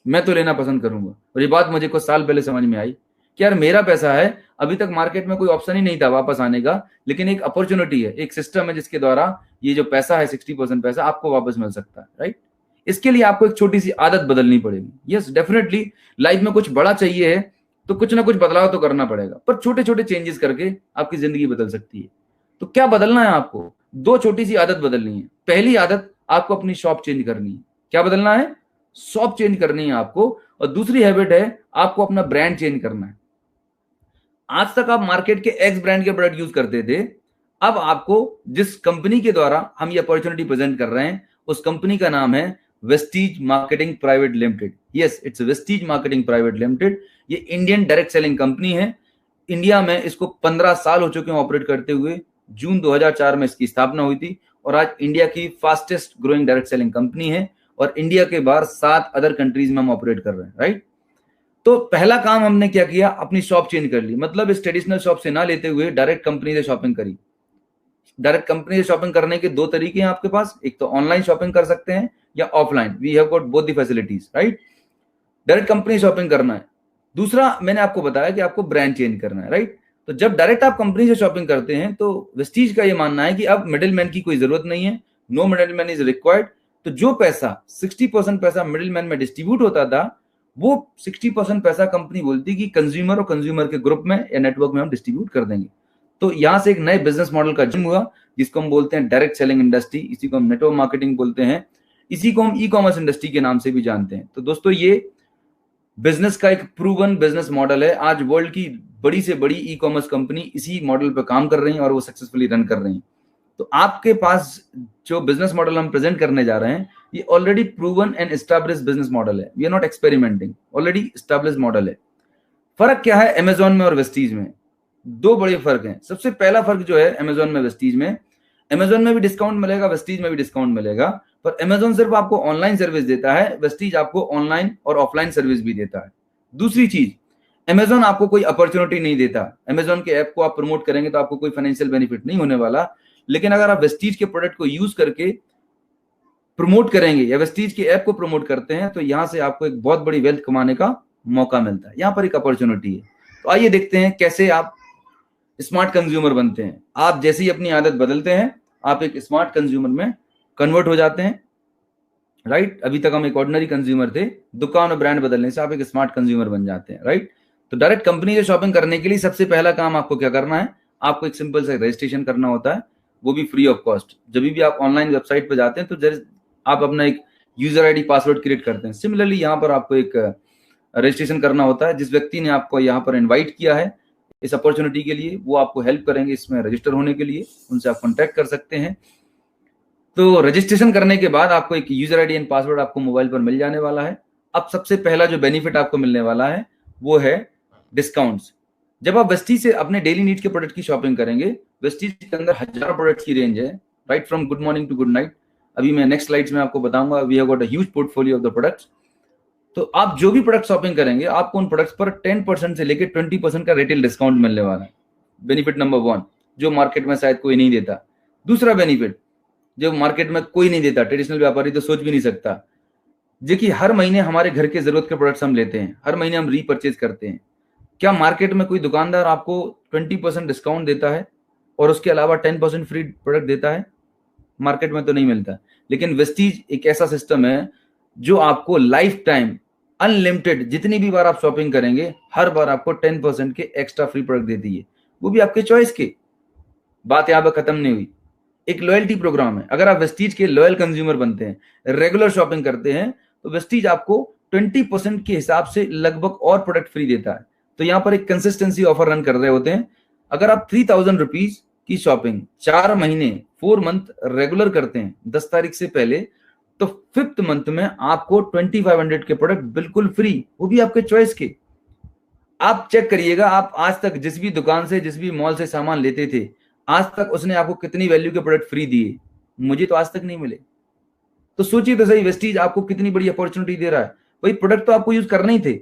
मैं तो लेना पसंद करूंगा। और ये बात मुझे कुछ साल पहले समझ में आई कि यार मेरा पैसा है, अभी तक मार्केट में कोई ऑप्शन ही नहीं था वापस आने का, लेकिन एक अपॉर्चुनिटी है, एक सिस्टम है जिसके द्वारा ये जो पैसा है 60% पैसा आपको वापस मिल सकता है, राइट? इसके लिए आपको एक छोटी सी आदत बदलनी पड़ेगी। यस, डेफिनेटली लाइफ में कुछ बड़ा चाहिए है तो कुछ ना कुछ बदलाव तो करना पड़ेगा, पर छोटे छोटे चेंजेस करके आपकी जिंदगी बदल सकती है। तो क्या बदलना है आपको? 2 छोटी सी आदत बदलनी है। पहली आदत, आपको अपनी शॉप चेंज करनी है। क्या बदलना है? शॉप चेंज करनी है आपको। और दूसरी हैबिट है, आपको अपना ब्रांड चेंज करना है। आज तक आप मार्केट के एक्स ब्रांड के प्रोडक्ट यूज करते थे, अब आपको जिस कंपनी के द्वारा हम ये अपॉर्चुनिटी प्रेजेंट कर रहे हैं उस कंपनी का नाम है Vestige marketing private limited. Yes, it's Vestige marketing private limited. ये इंडियन डायरेक्ट सेलिंग कंपनी है। इंडिया में इसको 15 साल हो चुके हैं ऑपरेट करते हुए। जून 2004 में इसकी स्थापना हुई थी और आज इंडिया की fastest growing direct selling company है। और इंडिया के बाहर 7 अदर कंट्रीज में हम ऑपरेट कर रहे हैं, राइट? तो पहला काम हमने क्या किया? अपनी शॉप चेंज कर ली। मतलब इस ट्रेडिशनल शॉप से ना लेते हुए डायरेक्ट कंपनी से शॉपिंग करी। डायरेक्ट कंपनी से शॉपिंग करने के 2 तरीके हैं आपके पास, एक तो ऑनलाइन शॉपिंग कर सकते हैं या offline. We have got both the facilities, right? Direct company shopping करना है। दूसरा, मैंने आपको बताया कि आपको ब्रांड चेंज करना है, राइट? तो जब डायरेक्ट आप कंपनी से शॉपिंग करते हैं तो वेस्टीज का ये मानना है कि अब मिडिलमैन की कोई जरूरत नहीं है, नो मिडिलमैन इज रिक्वायर्ड। तो जो पैसा 60% पैसा मिडिलमैन में डिस्ट्रीब्यूट होता था, वो 60% पैसा कंपनी बोलती कि कंज्यूमर और कंज्यूमर के ग्रुप में या नेटवर्क में हम डिस्ट्रीब्यूट कर देंगे। तो यहां से एक नए बिजनेस मॉडल का जन्म हुआ जिसको हम बोलते हैं डायरेक्ट सेलिंग इंडस्ट्री। इसी को हम नेटवर्क मार्केटिंग बोलते हैं, इसी को हम ई कॉमर्स इंडस्ट्री के नाम से भी जानते हैं। तो दोस्तों, ये बिजनेस का एक प्रूवन बिजनेस मॉडल है। आज वर्ल्ड की बड़ी से बड़ी ई कॉमर्स कंपनी इसी मॉडल पर काम कर रही है और वो सक्सेसफुली रन कर रही है। तो आपके पास जो बिजनेस मॉडल हम प्रेजेंट करने जा रहे हैं, ये already proven and established business model है। We are not experimenting, already established model है। फर्क क्या है अमेजोन में और वेस्टीज में? 2 बड़े फर्क हैं। सबसे पहला फर्क जो है अमेजोन में वेस्टीज में, अमेजोन में भी डिस्काउंट मिलेगा, वेस्टीज में भी डिस्काउंट मिलेगा, पर अमेजोन सिर्फ आपको ऑनलाइन सर्विस देता है, वेस्टीज आपको ऑनलाइन और ऑफलाइन सर्विस भी देता है। दूसरी चीज, अमेजोन आपको कोई अपॉर्चुनिटी नहीं देता। अमेजोन के ऐप को आप प्रमोट करेंगे तो आपको कोई फाइनेंशियल बेनिफिट नहीं होने वाला, लेकिन अगर आप वेस्टीज के प्रोडक्ट को यूज करके प्रमोट करेंगे या वेस्टीज के ऐप को प्रमोट करते हैं तो यहां से आपको एक बहुत बड़ी वेल्थ कमाने का मौका मिलता है। यहां पर एक अपॉर्चुनिटी है। तो आइए देखते हैं कैसे आप स्मार्ट कंज्यूमर बनते हैं। आप जैसे ही अपनी आदत बदलते हैं, आप एक स्मार्ट कंज्यूमर में कन्वर्ट हो जाते हैं, राइट? अभी तक हम एक ऑर्डिनरी कंज्यूमर थे, दुकान और ब्रांड बदलने से आप एक स्मार्ट कंज्यूमर बन जाते हैं, राइट? तो डायरेक्ट कंपनी से शॉपिंग करने के लिए सबसे पहला काम आपको क्या करना है? आपको एक सिंपल सा रजिस्ट्रेशन करना होता है, वो भी फ्री ऑफ कॉस्ट। जब भी आप ऑनलाइन वेबसाइट पर जाते हैं तो आप अपना एक यूजर आईडी पासवर्ड क्रिएट करते हैं। सिमिलरली यहाँ पर आपको एक रजिस्ट्रेशन करना होता है। जिस व्यक्ति ने आपको यहाँ पर इन्वाइट किया है इस अपॉर्चुनिटी के लिए, वो आपको हेल्प करेंगे इसमें रजिस्टर होने के लिए, उनसे आप कॉन्टैक्ट कर सकते हैं। तो रजिस्ट्रेशन करने के बाद आपको एक यूजर आईडी एंड पासवर्ड आपको मोबाइल पर मिल जाने वाला है। अब सबसे पहला जो बेनिफिट आपको मिलने वाला है वो है डिस्काउंट्स। जब आप वेस्टीज से अपने डेली नीड के प्रोडक्ट की शॉपिंग करेंगे, वेस्टीज के अंदर हजारों प्रोडक्ट की रेंज है, right from good morning to good night. अभी मैं नेक्स्ट स्लाइड्स में आपको बताऊंगा। We have got a huge portfolio of the products. तो आप जो भी प्रोडक्ट शॉपिंग करेंगे आपको उन प्रोडक्ट्स पर 10% से लेकर 20% का रिटेल डिस्काउंट मिलने वाला है। बेनिफिट नंबर 1, जो मार्केट में शायद कोई नहीं देता। दूसरा बेनिफिट जो मार्केट में कोई नहीं देता, ट्रेडिशनल व्यापारी तो सोच भी नहीं सकता, देखिए हर महीने हमारे घर के जरूरत के प्रोडक्ट्स हम लेते हैं, हर महीने हम रीपरचेज करते हैं। क्या मार्केट में कोई दुकानदार आपको 20% डिस्काउंट देता है और उसके अलावा 10% फ्री प्रोडक्ट देता है? मार्केट में तो नहीं मिलता। लेकिन वेस्टीज एक ऐसा सिस्टम है जो आपको लाइफ टाइम अनलिमिटेड जितनी भी बार आप शॉपिंग करेंगे हर बार आपको 10% के एक्स्ट्रा फ्री प्रोडक्ट देती है, वो भी आपके चॉइस के। बात यहां पर खत्म नहीं हुई, एक लॉयल्टी प्रोग्राम है। अगर आप वेस्टीज के लॉयल कंज्यूमर बनते हैं, रेगुलर शॉपिंग करते हैं, तो वेस्टीज आपको 20% के हिसाब से लगभग और प्रोडक्ट फ्री देता है। तो यहां पर एक कंसिस्टेंसी ऑफर रन कर रहे होते हैं। अगर आप 3000 रुपीज की शॉपिंग 4 महीने 4 मंथ रेगुलर करते हैं 10 तारीख से पहले, तो 5th मंथ में आपको 2500 के प्रोडक्ट बिल्कुल फ्री, वो भी आपके चॉइस के। आप चेक करिएगा, आप आज तक जिस भी दुकान से जिस भी मॉल से सामान लेते थे, आज तक उसने आपको कितनी वैल्यू के प्रोडक्ट फ्री दिए? मुझे तो आज तक नहीं मिले। तो सोचिए तो सही, वेस्टीज आपको कितनी बड़ी अपॉर्चुनिटी दे रहा है। भाई प्रोडक्ट तो आपको यूज करने ही थे,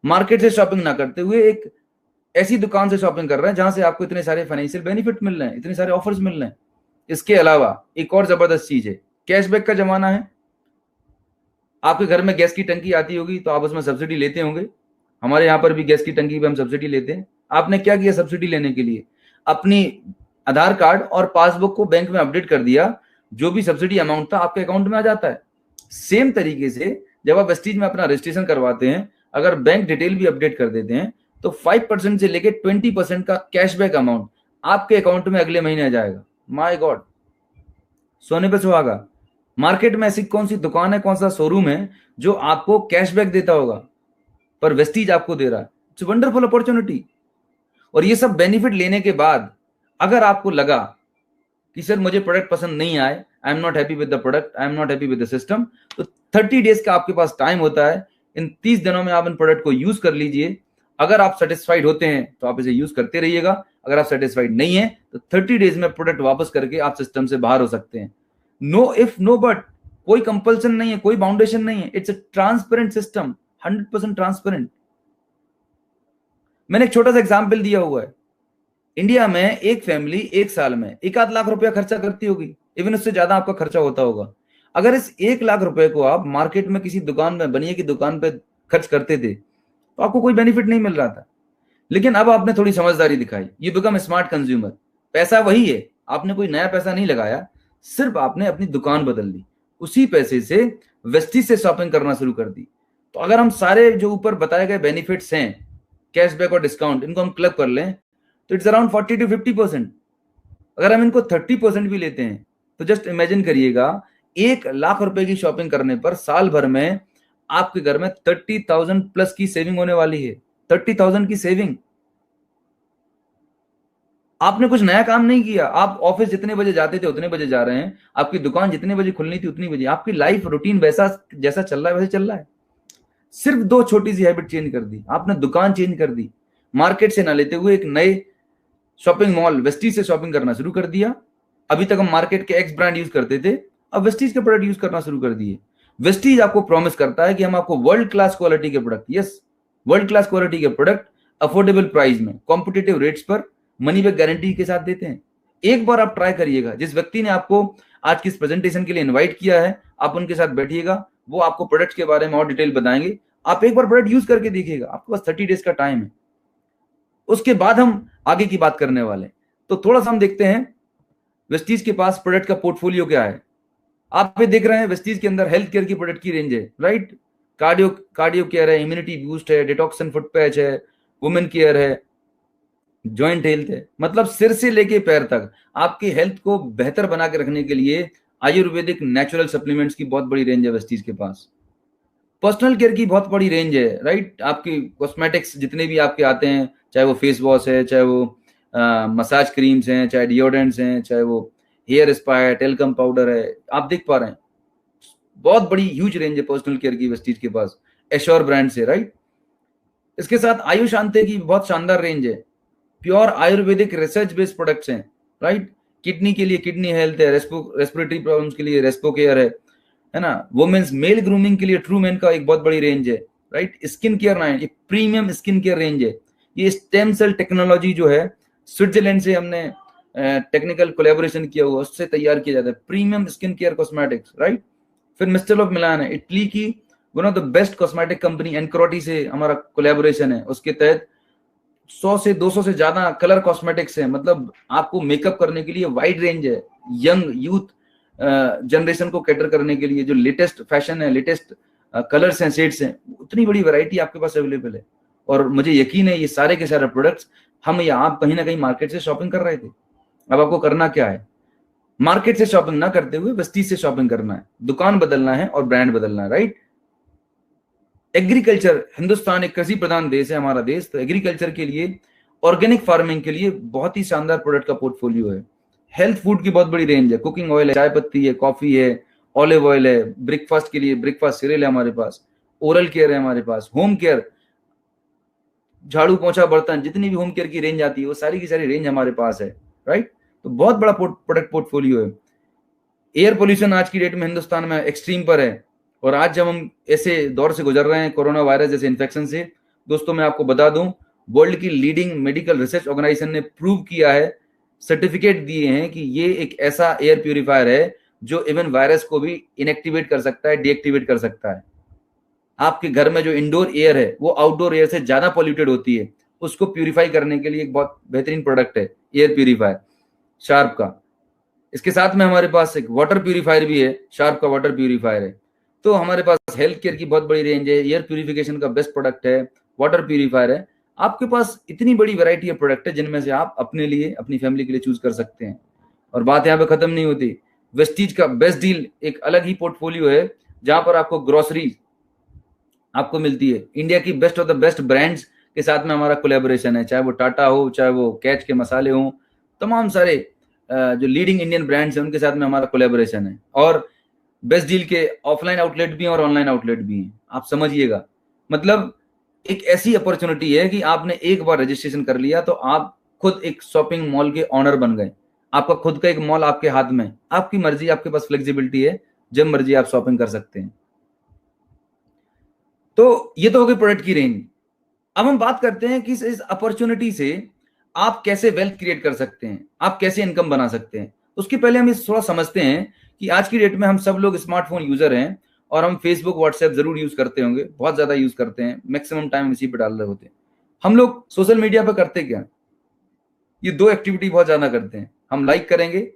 मार्केट से शॉपिंग ना करते हुए एक ऐसी दुकान से शॉपिंग कर रहे हैं जहां से आपको इतने सारे फाइनेंशियल बेनिफिट मिल रहे हैं, इतने सारे ऑफर्स मिल रहे हैं। इसके अलावा एक और जबरदस्त चीज है, कैशबैक का जमाना है। आपके घर में गैस की टंकी आती होगी तो आप उसमें सब्सिडी लेते होंगे। हमारे यहाँ पर भी गैस की टंकी पे हम सब्सिडी लेते हैं। आपने क्या किया सब्सिडी लेने के लिए? अपनी आधार कार्ड और पासबुक को बैंक में अपडेट कर दिया, जो भी सब्सिडी अमाउंट था आपके अकाउंट में आ जाता है। सेम तरीके से जब आप वेस्टीज में अपना रजिस्ट्रेशन करवाते हैं, अगर बैंक डिटेल भी अपडेट कर देते हैं, तो 5% से लेके 20% का कैशबैक अमाउंट आपके अकाउंट में अगले महीने आ जाएगा। माय गॉड, सोने पे सुहागा। मार्केट में ऐसी कौन सी दुकान है, कौन सा शोरूम है जो आपको कैशबैक देता होगा? पर वेस्टीज आपको दे रहा है। It's wonderful opportunity. और ये सब बेनिफिट लेने के बाद अगर आपको लगा कि सर मुझे प्रोडक्ट पसंद नहीं आए, I am not happy with the product, I am not happy with the system, तो 30 डेज का आपके पास टाइम होता है। इन 30 दिनों में आप इन प्रोडक्ट को यूज कर लीजिए। अगर आप सेटिस्फाइड होते हैं तो आप इसे यूज करते रहिएगा, अगर आप सेटिस्फाइड नहीं है तो 30 डेज में प्रोडक्ट वापस करके आप सिस्टम से बाहर हो सकते हैं। नो इफ नो बट, कोई कंपल्सन नहीं है, कोई बाउंडेशन नहीं है। It's a transparent system, 100% transparent. मैंने एक छोटा सा एग्जाम्पल दिया हुआ है। इंडिया में एक फैमिली एक साल में 1-8 लाख रुपया खर्चा करती होगी, इवन उससे ज्यादा आपका खर्चा होता होगा। अगर इस 1 लाख रुपए को आप मार्केट में किसी दुकान में, बनिए की दुकान पे खर्च करते थे, तो आपको कोई बेनिफिट नहीं मिल रहा था। लेकिन अब आपने थोड़ी समझदारी दिखाई, यू बिकम स्मार्ट कंज्यूमर। पैसा वही है, आपने कोई नया पैसा नहीं लगाया, सिर्फ आपने अपनी दुकान बदल दी। उसी पैसे से वेस्टीज से शॉपिंग करना शुरू कर दी। तो अगर हम सारे जो ऊपर बताए गए बेनिफिट्स हैं, कैशबैक और डिस्काउंट, इनको हम क्लब कर लें तो इट्स अराउंड 40 to 50%। अगर हम इनको 30% भी लेते हैं तो जस्ट इमेजिन करिएगा, 1 लाख रुपए की शॉपिंग करने पर साल भर में आपके घर में 30,000 प्लस की सेविंग होने वाली है। 30,000 की सेविंग। आपने कुछ नया काम नहीं किया, आप ऑफिस जितने बजे जाते थे उतने बजे जा रहे हैं, आपकी दुकान जितने बजे खुलनी थी उतनी बजे, आपकी लाइफ रूटीन वैसा जैसा चल रहा है वैसे चल रहा है। सिर्फ 2 छोटी सी हैबिट चेंज कर दी आपने, दुकान चेंज कर दी, मार्केट से ना लेते हुए एक नए शॉपिंग मॉल वेस्टीज से शॉपिंग करना शुरू कर दिया। अभी तक हम मार्केट के एक्स ब्रांड यूज करते थे, अब वेस्टीज के प्रोडक्ट यूज करना शुरू कर दिए। वेस्टीज आपको प्रॉमिस करता है कि हम आपको वर्ल्ड क्लास क्वालिटी के product, yes world class quality के प्रोडक्ट अफोर्डेबल प्राइस में, कॉम्पिटिटिव रेट्स पर, मनी बैक गारंटी के साथ देते हैं। एक बार आप ट्राई करिएगा। जिस व्यक्ति ने आपको आज की इस प्रेजेंटेशन के लिए इन्वाइट किया है, आप उनके साथ बैठिएगा, वो आपको प्रोडक्ट के बारे में और डिटेल बताएंगे। आप एक बार प्रोडक्ट यूज करके देखिएगा, आपके पास 30 डेज का टाइम है। उसके बाद हम आगे की बात करने वाले हैं। तो थोड़ा सा हम देखते हैं वेस्टीज के पास प्रोडक्ट का पोर्टफोलियो क्या है। आप भी देख रहे हैं वेस्टीज के अंदर हेल्थ केयर की प्रोडक्ट की रेंज है, राइट। कार्डियो केयर है, इम्यूनिटी बूस्ट है, डिटॉक्सन फुट पैच है, वुमेन केयर है, जॉइंट हेल्थ है। मतलब सिर से लेके पैर तक आपकी हेल्थ को बेहतर बना के रखने के लिए आयुर्वेदिक नेचुरल सप्लीमेंट्स की बहुत बड़ी रेंज है वेस्टीज के पास। पर्सनल केयर की बहुत बड़ी रेंज है, राइट। आपकी कॉस्मेटिक्स जितने भी आपके आते हैं, चाहे वो फेस वॉश है, चाहे वो मसाज क्रीम्स हैं, चाहे डिओड्रेंट्स हैं, चाहे वो हेयर स्पा है, टेल्कम पाउडर है, आप देख पा रहे हैं बहुत बड़ी ह्यूज रेंज है पर्सनल केयर की वेस्टीज के पास, एश्योर ब्रांड से, राइट। इसके साथ आयुष शांति की बहुत शानदार रेंज है, pure Ayurvedic research based products हैं, राइट। किडनी के लिए किडनी हेल्थ है, रेस्पिरेटरी प्रॉब्लम्स के लिए रेस्पो केयर है, है ना। वुमेन्स मेल ग्रूमिंग के लिए ट्रू मैन का एक बहुत बड़ी रेंज है, राइट। स्किन केयर लाइन, एक प्रीमियम स्किन केयर रेंज है। ये स्टेम सेल टेक्नोलॉजी जो है स्विट्जरलैंड से हमने टेक्निकल कोलैबोरेशन किया हुआ, उससे तैयार किया जाता है premium skin care cosmetics, right. फिर मिस्टर ऑफ मिलान है, इटली की one of the best cosmetic company एनक्रोटी से हमारा कोलैबोरेशन है। उसके तहत 100 से 200 से ज्यादा कलर कॉस्मेटिक्स है। मतलब आपको मेकअप करने के लिए वाइड रेंज है, यंग यूथ जनरेशन को कैटर करने के लिए जो लेटेस्ट फैशन है, लेटेस्ट कलर्स हैं, शेड्स हैं, उतनी बड़ी वैरायटी आपके पास अवेलेबल है। और मुझे यकीन है ये सारे के सारे प्रोडक्ट्स हम या आप कहीं ना कहीं मार्केट से शॉपिंग कर रहे थे। अब आपको करना क्या है, मार्केट से शॉपिंग ना करते हुए वेस्टीज से शॉपिंग करना है, दुकान बदलना है और ब्रांड बदलना है, राइट। एग्रीकल्चर, हिंदुस्तान एक कृषि प्रधान देश है हमारा देश, तो एग्रीकल्चर के लिए, ऑर्गेनिक फार्मिंग के लिए बहुत ही शानदार प्रोडक्ट का पोर्टफोलियो है। हेल्थ फूड की बहुत बड़ी रेंज है, कुकिंग ऑयल है, चाय पत्ती है, कॉफी है, ऑलिव ऑयल है, ब्रेकफास्ट के लिए ब्रेकफास्ट सीरियल है हमारे पास, ओरल केयर है हमारे पास, होम केयर, झाड़ू पोछा बर्तन, जितनी भी होम केयर की रेंज आती है वो सारी की सारी रेंज हमारे पास है, राइट। तो बहुत बड़ा प्रोडक्ट पोर्टफोलियो है। एयर पोल्यूशन आज की डेट में हिंदुस्तान में एक्सट्रीम पर है, और आज जब हम ऐसे दौर से गुजर रहे हैं कोरोना वायरस जैसे इन्फेक्शन से, दोस्तों मैं आपको बता दूं, वर्ल्ड की लीडिंग मेडिकल रिसर्च ऑर्गेनाइजेशन ने प्रूव किया है, सर्टिफिकेट दिए हैं कि ये एक ऐसा एयर प्यूरिफायर है जो इवन वायरस को भी इनएक्टिवेट कर सकता है, डीएक्टिवेट कर सकता है। आपके घर में जो इंडोर एयर है वो आउटडोर एयर से ज्यादा पॉल्यूटेड होती है, उसको प्यूरिफाई करने के लिए एक बहुत बेहतरीन प्रोडक्ट है एयर प्यूरिफायर शार्प का। इसके साथ में हमारे पास एक वाटर प्यूरिफायर भी है, शार्प का वाटर प्यूरिफायर है। तो हमारे पास हेल्थ केयर की बहुत बड़ी रेंज है, एयर प्यूरिफिकेशन का बेस्ट प्रोडक्ट है, वाटर प्यूरिफायर है। आपके पास इतनी बड़ी वैरायटी ऑफ प्रोडक्ट है जिनमें से आप अपने लिए, अपनी फैमिली के लिए चूज कर सकते हैं। और बात यहाँ पे खत्म नहीं होती, वेस्टीज का बेस्ट डील एक अलग ही पोर्टफोलियो है, जहां पर आपको ग्रोसरी आपको मिलती है। इंडिया की best of the best brands के साथ में हमारा कोलैबोरेशन है, चाहे वो टाटा हो, चाहे वो कैच के मसाले हो, तमाम सारे जो लीडिंग इंडियन ब्रांड्स हैं उनके साथ में हमारा कोलैबोरेशन है। और बेस्ट डील के ऑफलाइन आउटलेट भी हैं और ऑनलाइन आउटलेट भी हैं, आप समझिएगा। मतलब एक ऐसी अपॉर्चुनिटी है कि आपने एक बार रजिस्ट्रेशन कर लिया तो आप खुद एक शॉपिंग मॉल के ऑनर बन गए। आपका खुद का एक मॉल आपके हाथ में, आपकी मर्जी, आपके पास फ्लेक्सिबिलिटी है, जब मर्जी आप शॉपिंग कर सकते हैं। तो ये तो हो गई प्रोडक्ट की रेंज। अब हम बात करते हैं कि इस अपॉर्चुनिटी से आप कैसे वेल्थ क्रिएट कर सकते हैं, आप कैसे इनकम बना सकते हैं। उसके पहले हम इस थोड़ा समझते हैं कि आज की डेट में हम सब लोग स्मार्टफोन यूजर हैं, और हम फेसबुक व्हाट्सएप जरूर यूज करते होंगे, बहुत ज्यादा यूज करते हैं, मैक्सिमम टाइम इसी पे डाल रहे होते हैं। हम लोग सोशल मीडिया पे करते क्या, ये दो एक्टिविटी बहुत ज्यादा करते हैं। हम लाइक करेंगे,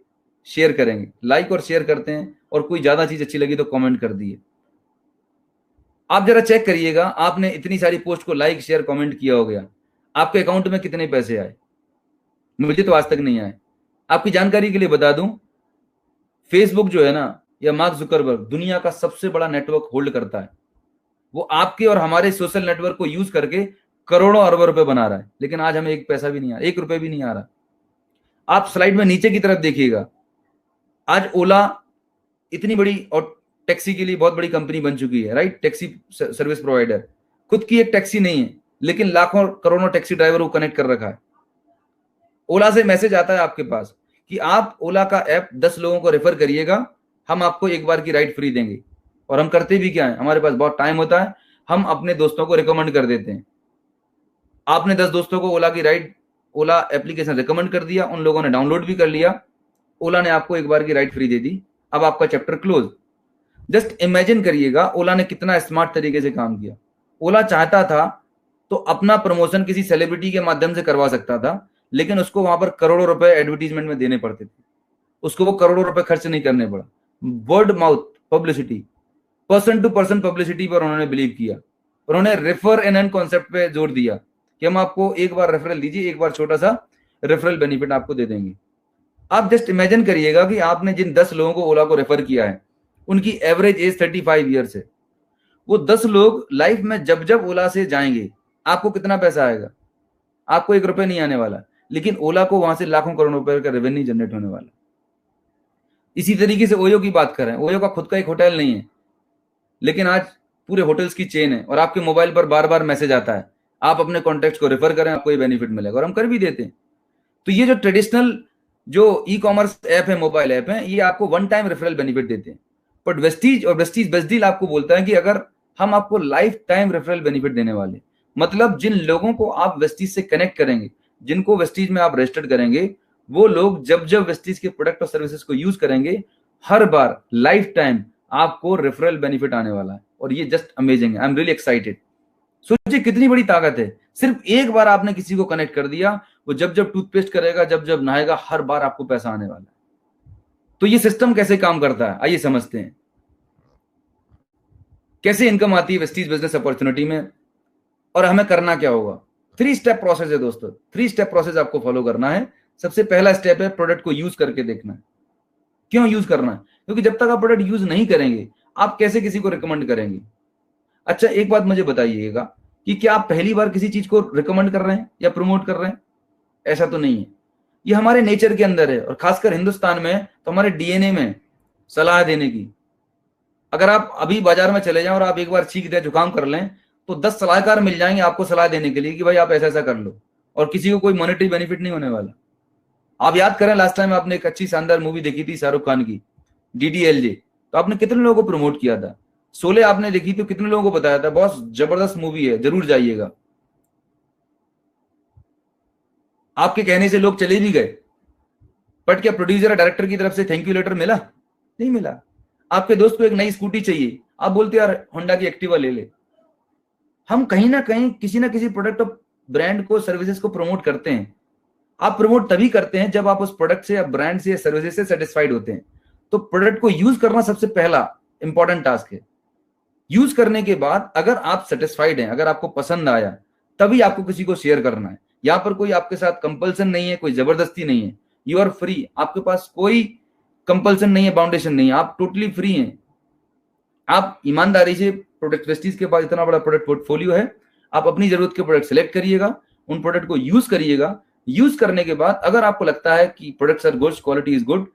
शेयर करेंगे, लाइक और शेयर करते हैं, और कोई ज्यादा चीज अच्छी लगी तो कमेंट कर दिए। आप जरा चेक करिएगा, आपने इतनी सारी पोस्ट को लाइक शेयर कमेंट किया हो गया, आपके अकाउंट में कितने पैसे आए? मुझे तो आज तक नहीं आए। आपकी जानकारी के लिए बता दूं, फेसबुक जो है ना, या मार्क जुकरबर्ग दुनिया का सबसे बड़ा नेटवर्क होल्ड करता है। वो आपके और हमारे सोशल नेटवर्क को यूज करके करोड़ों अरबों रुपए बना रहा है, लेकिन आज हमें एक पैसा भी नहीं आ रहा, 1 रुपए भी नहीं आ रहा। आप स्लाइड में नीचे की तरफ देखिएगा, आज ओला इतनी बड़ी और टैक्सी के लिए बहुत बड़ी कंपनी बन चुकी है, राइट। टैक्सी सर्विस प्रोवाइडर, खुद की एक टैक्सी नहीं है, लेकिन लाखों करोड़ों टैक्सी ड्राइवर को कनेक्ट कर रखा है। ओला से मैसेज आता है आपके पास कि आप ओला का ऐप 10 लोगों को रेफर करिएगा, हम आपको एक बार की राइड फ्री देंगे। और हम करते भी क्या है, हमारे पास बहुत टाइम होता है, हम अपने दोस्तों को रिकमेंड कर देते हैं। आपने 10 दोस्तों को ओला की राइड, ओला एप्लीकेशन रिकमेंड कर दिया, उन लोगों ने डाउनलोड भी कर लिया, ओला ने आपको एक बार की राइड फ्री दे दी, अब आपका चैप्टर क्लोज। जस्ट इमेजिन करिएगा ओला ने कितना स्मार्ट तरीके से काम किया। ओला चाहता था तो अपना प्रमोशन किसी सेलिब्रिटी के माध्यम से करवा सकता था, लेकिन उसको वहां पर करोड़ों रुपए एडवर्टीजमेंट में देने पड़ते थे, उसको वो करोड़ों रुपए खर्च नहीं करने पड़ा। Word mouth publicity, person to person publicity पर उन्होंने बिलीव किया। उन्होंने रेफर एंड अर्न कॉन्सेप्ट पे जोर दिया कि हम आपको एक बार रेफरल दीजिए, एक बार छोटा सा रेफरल बेनिफिट आपको दे देंगे। आप जस्ट इमेजिन करिएगा कि आपने जिन 10 लोगों को ओला को रेफर किया है, उनकी एवरेज एज 35 ईयर्स है। वो 10 लोग लाइफ में जब जब ओला से जाएंगे, आपको कितना पैसा आएगा? आपको 1 रुपए नहीं आने वाला, लेकिन ओला को वहां से लाखों करोड़ों रुपए का रेवेन्यू जनरेट होने वाला। इसी तरीके से ओयो की बात करें, ओयो का खुद का एक होटल नहीं है, लेकिन आज पूरे होटल्स की चेन है, और आपके मोबाइल पर बार बार मैसेज आता है, आप अपने कॉन्टेक्ट को रेफर करें, आपको ये बेनिफिट मिलेगा, और हम कर भी देते हैं। तो ये जो ट्रेडिशनल जो ई कॉमर्स ऐप है, मोबाइल ऐप है, ये आपको वन टाइम रेफरल बेनिफिट देते हैं। बट वेस्टीज और वेस्टीज बेस्ट डील आपको बोलता है कि अगर हम आपको लाइफ टाइम रेफरल बेनिफिट देने वाले, मतलब जिन लोगों को आप वेस्टीज से कनेक्ट करेंगे, जिनको वेस्टीज में आप रजिस्टर्ड करेंगे, वो लोग जब जब वेस्टीज के प्रोडक्ट और सर्विसेज को यूज करेंगे, हर बार लाइफ टाइम आपको रेफरल बेनिफिट आने वाला है। और ये जस्ट अमेजिंग है। I am really excited. सोचिए कितनी बड़ी ताकत है। सिर्फ एक बार आपने किसी को कनेक्ट कर दिया, वो जब जब टूथपेस्ट करेगा, जब जब नहाएगा, हर बार आपको पैसा आने वाला है। तो ये सिस्टम कैसे काम करता है, आइए समझते हैं। कैसे इनकम आती है वेस्टीज बिजनेस अपॉर्चुनिटी में, और हमें करना क्या होगा। 3 स्टेप प्रोसेस है दोस्तों। 3 स्टेप प्रोसेस आपको फॉलो करना है। सबसे पहला स्टेप है प्रोडक्ट को यूज करके देखना है। क्यों यूज करना है? क्योंकि जब तक आप प्रोडक्ट यूज नहीं करेंगे, आप कैसे किसी को रिकमेंड करेंगे। अच्छा, एक बात मुझे बताइएगा कि क्या आप पहली बार किसी चीज को रिकमेंड कर रहे हैं या प्रमोट कर रहे हैं? ऐसा तो नहीं है। ये हमारे नेचर के अंदर है, और खासकर हिंदुस्तान में तो हमारे डीएनए में सलाह देने की। अगर आप अभी बाजार में चले जाएं और आप एक बार छींक दें, जुकाम कर लें, तो 10 सलाहकार मिल जाएंगे आपको सलाह देने के लिए कि भाई आप ऐसा ऐसा कर लो, और किसी को कोई मॉनेटरी बेनिफिट नहीं होने वाला। आप याद करें, लास्ट टाइम आपने एक अच्छी शानदार मूवी देखी थी शाहरुख खान की, DDLJ, तो आपने कितने लोगों को प्रमोट किया था। शोले आपने देखी तो कितने लोगों को बताया था बहुत जबरदस्त मूवी है, जरूर जाइएगा। आपके कहने से लोग चले भी गए, बट क्या प्रोड्यूसर या डायरेक्टर की तरफ से थैंक यू लेटर मिला? नहीं मिला। आपके दोस्त को एक नई स्कूटी चाहिए, आप बोलते यार होंडा की एक्टिवा ले ले। हम कहीं ना कहीं किसी ना किसी प्रोडक्ट और ब्रांड को, सर्विसेज को प्रमोट करते हैं। आप प्रमोट तभी करते हैं जब आप उस प्रोडक्ट से या ब्रांड से या सर्विसेज से सेटिस्फाइड होते हैं। तो प्रोडक्ट को यूज करना सबसे पहला इंपॉर्टेंट टास्क है। यूज करने के बाद अगर आप सेटिस्फाइड हैं, अगर आपको पसंद आया, तभी आपको किसी को शेयर करना है। यहां पर कोई आपके साथ कंपल्सन नहीं है, कोई जबरदस्ती नहीं है। You are free. आपके पास कोई कंपल्सन नहीं है, बाउंडेशन नहीं है, आप टोटली फ्री हैं। आप ईमानदारी से, प्रोडक्ट वेस्टीज के पास इतना बड़ा प्रोडक्ट पोर्टफोलियो है, आप अपनी जरूरत के प्रोडक्ट सेलेक्ट करिएगा, उन प्रोडक्ट को यूज करिएगा। यूज करने के बाद अगर आपको लगता है कि products are good, quality is good,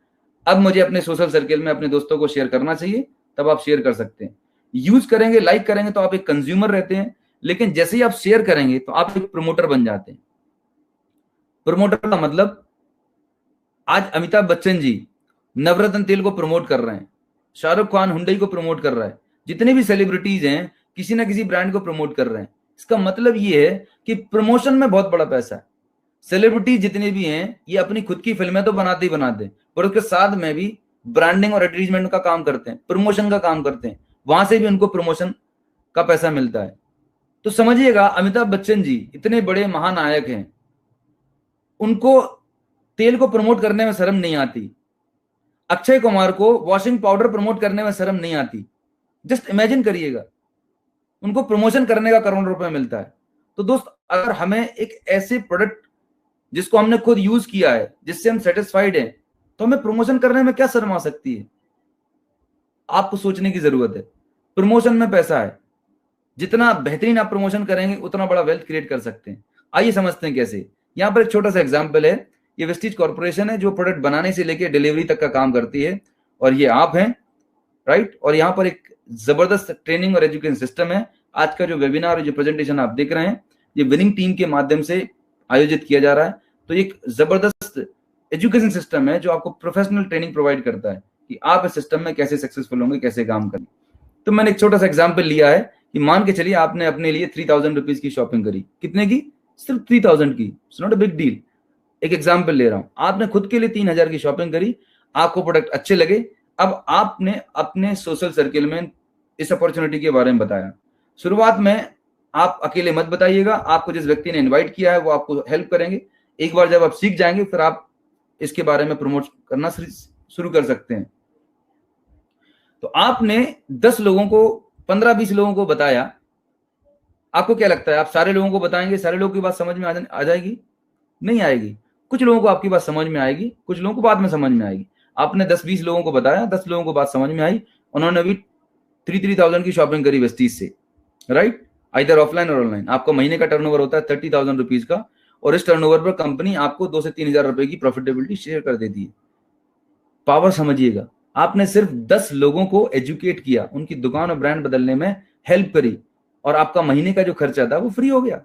अब मुझे अपने सोशल सर्किल में अपने दोस्तों को शेयर करना चाहिए, तब आप शेयर कर सकते हैं। यूज करेंगे, लाइक करेंगे तो आप एक कंज्यूमर रहते हैं, लेकिन जैसे ही आप शेयर करेंगे तो आप एक प्रमोटर बन जाते हैं। प्रमोटर का मतलब, आज अमिताभ बच्चन जी नवरत्न तेल को प्रमोट कर रहे हैं, शाहरुख खान हुंडई को प्रमोट कर रहा है, जितने भी सेलिब्रिटीज हैं किसी ना किसी ब्रांड को प्रमोट कर रहे हैं। इसका मतलब ये है कि प्रमोशन में बहुत बड़ा पैसा है। सेलिब्रिटी जितने भी हैं ये अपनी खुद की फिल्में तो बनाते ही बनाते हैं, पर उसके साथ में भी ब्रांडिंग और एडवर्टीजमेंट का काम करते हैं, प्रमोशन का काम करते हैं, वहां से भी उनको प्रमोशन का पैसा मिलता है। तो समझिएगा, अमिताभ बच्चन जी इतने बड़े महानायक हैं, उनको तेल को प्रमोट करने में शर्म नहीं आती। अक्षय कुमार को वॉशिंग पाउडर प्रमोट करने में शर्म नहीं आती। जस्ट इमेजिन करिएगा, उनको प्रमोशन करने का करोड़ों रुपए मिलता है। तो दोस्त, अगर हमें एक ऐसे प्रोडक्ट जिसको हमने खुद यूज किया है, जिससे हम सेटिस्फाइड हैं, तो हमें प्रमोशन करने में क्या शर्म आ सकती है? आपको सोचने की जरूरत है। प्रमोशन में पैसा है। जितना बेहतरीन आप प्रमोशन करेंगे, उतना बड़ा वेल्थ क्रिएट कर सकते हैं। आइए समझते हैं कैसे। यहाँ पर एक छोटा सा एग्जाम्पल है। ये वेस्टीज कॉर्पोरेशन है जो प्रोडक्ट बनाने से लेकर डिलीवरी तक का काम करती है, और ये आप हैं, राइट। और यहाँ पर एक जबरदस्त ट्रेनिंग और एजुकेशन सिस्टम है। आज का जो वेबिनार और जो प्रेजेंटेशन आप देख रहे हैं, ये विनिंग टीम के माध्यम से आयोजित किया जा रहा है। तो एक जबरदस्त एजुकेशन सिस्टम है जो आपको प्रोफेशनल ट्रेनिंग प्रोवाइड करता है कि आप इस सिस्टम में कैसे सक्सेसफुल होंगे, कैसे काम करेंगे। तो मैंने एक छोटा सा एग्जाम्पल लिया है कि मान के चलिए आपने अपने लिए 3000 रुपीज की शॉपिंग करी। कितने की? सिर्फ 3000 की। It's not a big deal. एक एग्जाम्पल ले रहा हूं, आपने खुद के लिए 3000 की शॉपिंग करी, आपको प्रोडक्ट अच्छे लगे। अब आपने अपने सोशल सर्किल में इस अपॉर्चुनिटी के बारे में बताया। शुरुआत में आप अकेले मत बताइएगा, आपको जिस व्यक्ति ने इनवाइट किया है वो आपको हेल्प करेंगे। एक बार जब आप सीख जाएंगे, फिर आप इसके बारे में प्रमोट करना शुरू कर सकते हैं। तो आपने 10 लोगों को, 15-20 लोगों को बताया। आपको क्या लगता है, आप सारे लोगों को बताएंगे, सारे लोगों की बात समझ में आ जाएगी? नहीं आएगी। कुछ लोगों को आपकी बात समझ में आएगी, कुछ लोगों को बाद में समझ में आएगी। आपने 10-20 लोगों को बताया, 10 लोगों को बात समझ में आई, उन्होंने भी 3,000 की शॉपिंग करी वेस्टीज से, राइट। आइदर ऑफलाइन और ऑनलाइन। आपका महीने का टर्नओवर होता है 30,000 रुपीज का, और इस टर्नओवर पर कंपनी आपको 2 से 3,000 रुपए की प्रॉफिटेबिलिटी शेयर कर देती है। पावर समझिएगा, आपने सिर्फ 10 लोगों को एजुकेट किया, उनकी दुकान और ब्रांड बदलने में हेल्प करी, और आपका महीने का जो खर्चा था वो फ्री हो गया।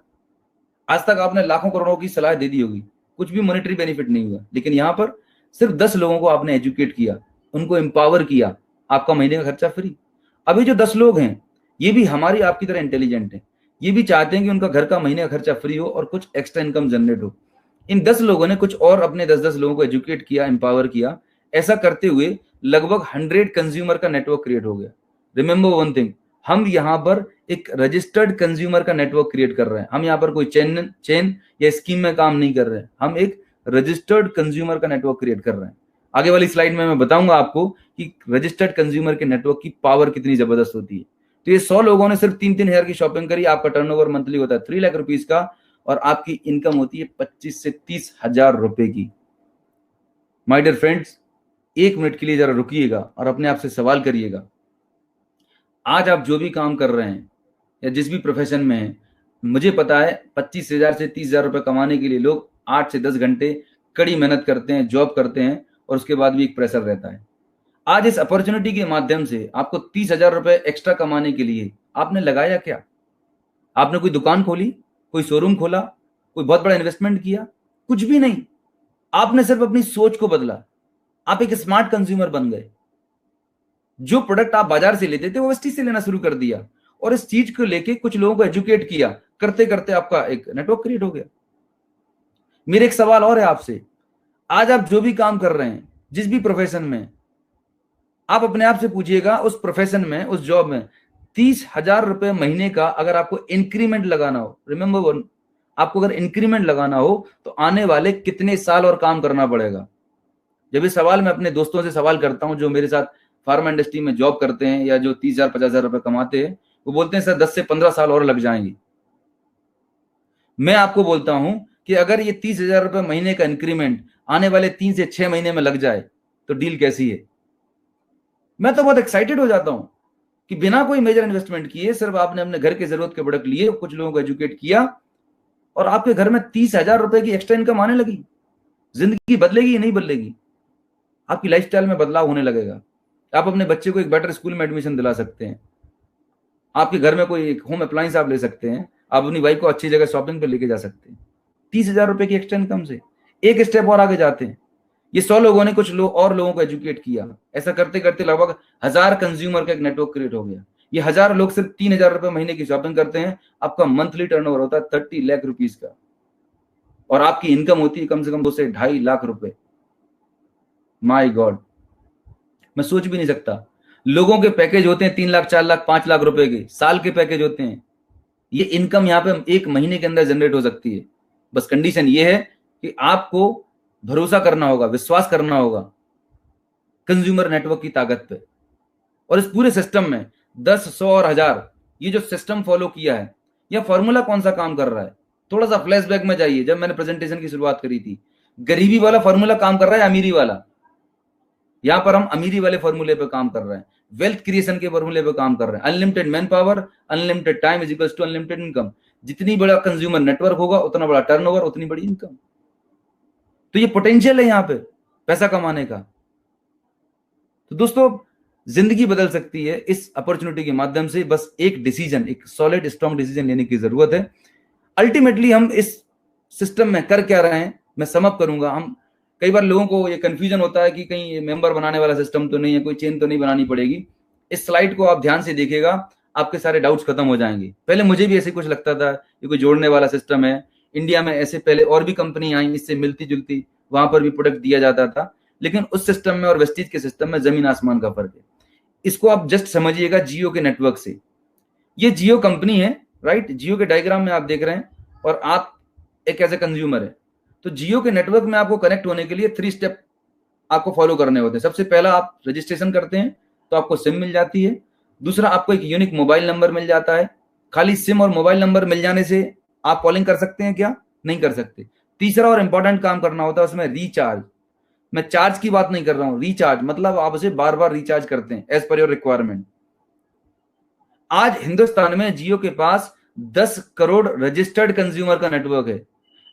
आज तक आपने लाखों करोड़ों की सलाह दे दी होगी, कुछ भी मॉनेटरी बेनिफिट नहीं हुआ, लेकिन यहां पर सिर्फ 10 लोगों को आपने एजुकेट किया, उनको एम्पावर किया, आपका महीने का खर्चा फ्री। अभी जो 10 लोग हैं ये भी हमारी आपकी तरह इंटेलिजेंट हैं, ये भी चाहते हैं कि उनका घर का महीने का खर्चा फ्री हो और कुछ एक्स्ट्रा इनकम जनरेट हो। इन 10 लोगों ने कुछ और अपने 10-10 लोगों को एजुकेट किया, एम्पावर किया। ऐसा करते हुए लगभग 100 कंज्यूमर का नेटवर्क क्रिएट हो गया। रिमेंबर वन थिंग, हम यहाँ पर एक रजिस्टर्ड कंज्यूमर का नेटवर्क क्रिएट कर रहे हैं। हम यहाँ पर कोई चेन या स्कीम में काम नहीं कर रहे हैं, हम एक रजिस्टर्ड कंज्यूमर का नेटवर्क क्रिएट कर रहे हैं। आगे वाली स्लाइड में मैं बताऊंगा आपको कि रजिस्टर्ड कंज्यूमर के नेटवर्क की पावर कितनी जबरदस्त होती है। तो ये 100 लोगों ने सिर्फ 3-3 हेयर की शॉपिंग करी, आपका टर्नओवर मंथली होता है 3 लाख रुपीज का और आपकी इनकम होती है 25 से 30 हजार रुपए की। माय डियर फ्रेंड्स, 1 मिनट के लिए जरा रुकिएगा और अपने आप से सवाल करिएगा, आज आप जो भी काम कर रहे हैं या जिस भी प्रोफेशन में हैं, मुझे पता है 25,000 से 30,000 रुपए कमाने के लिए लोग 8 से 10 घंटे कड़ी मेहनत करते हैं, जॉब करते हैं और उसके बाद भी एक प्रेशर रहता है। आज इस अपॉर्चुनिटी के माध्यम से आपको 30,000 रुपए एक्स्ट्रा कमाने के लिए आपने लगाया क्या? आपने कोई दुकान खोली, कोई शोरूम खोला, कोई बहुत बड़ा इन्वेस्टमेंट किया? कुछ भी नहीं। आपने सिर्फ अपनी सोच को बदला, आप एक स्मार्ट कंज्यूमर बन गए। जो प्रोडक्ट आप बाजार से लेते थे वो वेस्टीज से लेना शुरू कर दिया और इस चीज को लेके कुछ लोगों को एजुकेट किया, करते करते आपका एक नेटवर्क क्रिएट हो गया। मेरे एक सवाल और है आपसे, आज आप जो भी काम कर रहे हैं, जिस भी प्रोफेशन में, आप अपने आप से पूछिएगा उस प्रोफेशन में, उस जॉब में 30,000 रुपए महीने का अगर आपको इंक्रीमेंट लगाना हो, रिमेंबर वन, आपको अगर इंक्रीमेंट लगाना हो तो आने वाले कितने साल और काम करना पड़ेगा? जब ये सवाल मैं अपने दोस्तों से सवाल करता हूं जो मेरे साथ फार्मा इंडस्ट्री में जॉब करते हैं या जो 30,000 50,000 रुपए कमाते हैं, वो बोलते हैं सर 10 से 15 साल और लग जाएंगे। मैं आपको बोलता हूं कि अगर ये 30,000 रुपए महीने का इंक्रीमेंट आने वाले 3 से 6 महीने में लग जाए तो डील कैसी है? मैं तो बहुत एक्साइटेड हो जाता हूं कि बिना कोई मेजर इन्वेस्टमेंट किए सिर्फ आपने अपने घर की जरूरत के प्रोडक्ट लिए, कुछ लोगों को एजुकेट किया और आपके घर में 30,000 रुपए की एक्स्ट्रा इनकम आने लगी। जिंदगी बदलेगी या नहीं बदलेगी? आपकी लाइफस्टाइल में बदलाव होने लगेगा। आप अपने बच्चे को एक बेटर स्कूल में एडमिशन दिला सकते हैं, आपके घर में कोई होम अप्लायंस आप ले सकते हैं, आप अपनी वाइफ को अच्छी जगह शॉपिंग पे लेके जा सकते हैं 30,000 रुपए की एक्स्ट्रा इनकम से। एक स्टेप और आगे जाते हैं, ये 100 लोगों ने कुछ और लोगों को एजुकेट किया। ऐसा करते करते लगभग 1000 कंज्यूमर का एक नेटवर्क क्रिएट हो गया। ये 1000 लोग सिर्फ 3,000 रुपए महीने की शॉपिंग करते हैं, आपका मंथली टर्नओवर होता है 30 लाख रुपीज का और आपकी इनकम होती है कम से कम 2 से 2.5 लाख रुपए। माय गॉड, मैं सोच भी नहीं सकता। लोगों के पैकेज होते हैं 3 लाख 4 लाख 5 लाख रुपए के, साल के पैकेज होते हैं। ये इनकम यहाँ पे 1 महीने के अंदर जनरेट हो सकती है। बस कंडीशन ये है कि आपको भरोसा करना होगा, विश्वास करना होगा कंज्यूमर नेटवर्क की ताकत पे। और इस पूरे सिस्टम में 10, 100 और 1000 ये जो सिस्टम फॉलो किया है, यह फॉर्मूला कौन सा काम कर रहा है? थोड़ा सा फ्लैशबैक में जाइए, जब मैंने प्रेजेंटेशन की शुरुआत करी थी, गरीबी वाला फॉर्मूला काम कर रहा है अमीरी वाला? यहां पर हम अमीरी वाले फॉर्मूले पे काम कर रहे हैं, वेल्थ क्रिएशन के फॉर्मूले पे काम कर रहे हैं। Unlimited man power, unlimited time is equals to unlimited income. जितनी बड़ा कंज्यूमर नेटवर्क होगा उतना बड़ा टर्नओवर, उतनी बड़ी इनकम। तो ये पोटेंशियल है यहाँ पे पैसा कमाने का। तो दोस्तों, जिंदगी बदल सकती है इस अपॉर्चुनिटी के माध्यम से। बस एक डिसीजन, एक सॉलिड स्ट्रॉन्ग डिसीजन लेने की जरूरत है। अल्टीमेटली हम इस सिस्टम में कर क्या रहे हैं, मैं समअप करूंगा। हम कई बार लोगों को ये कंफ्यूजन होता है कि कहीं ये मेंबर बनाने वाला सिस्टम तो नहीं है, कोई चेन तो नहीं बनानी पड़ेगी। इस स्लाइड को आप ध्यान से देखिएगा, आपके सारे डाउट्स खत्म हो जाएंगे। पहले मुझे भी ऐसे कुछ लगता था ये कोई जोड़ने वाला सिस्टम है। इंडिया में ऐसे पहले और भी कंपनी आई, इससे मिलती जुलती, वहां पर भी प्रोडक्ट दिया जाता था, लेकिन उस सिस्टम में और वेस्टीज के सिस्टम में जमीन आसमान का फर्क है। इसको आप जस्ट समझिएगा जियो के नेटवर्क से। ये जियो कंपनी है, राइट? जियो के डायग्राम में आप देख रहे हैं और आप एक ऐसे कंज्यूमर है। तो जियो के नेटवर्क में आपको कनेक्ट होने के लिए 3 स्टेप आपको फॉलो करने होते हैं। सबसे पहला, आप रजिस्ट्रेशन करते हैं तो आपको सिम मिल जाती है। दूसरा, आपको एक यूनिक मोबाइल नंबर मिल जाता है। खाली सिम और मोबाइल नंबर मिल जाने से आप कॉलिंग कर सकते हैं क्या? नहीं कर सकते। तीसरा और इंपॉर्टेंट काम करना होता है उसमें, रिचार्ज। मैं चार्ज की बात नहीं कर रहा हूं, रिचार्ज मतलब आप उसे बार बार रिचार्ज करते हैं एज पर योर रिक्वायरमेंट। आज हिंदुस्तान में जियो के पास 10 करोड़ रजिस्टर्ड कंज्यूमर का नेटवर्क है।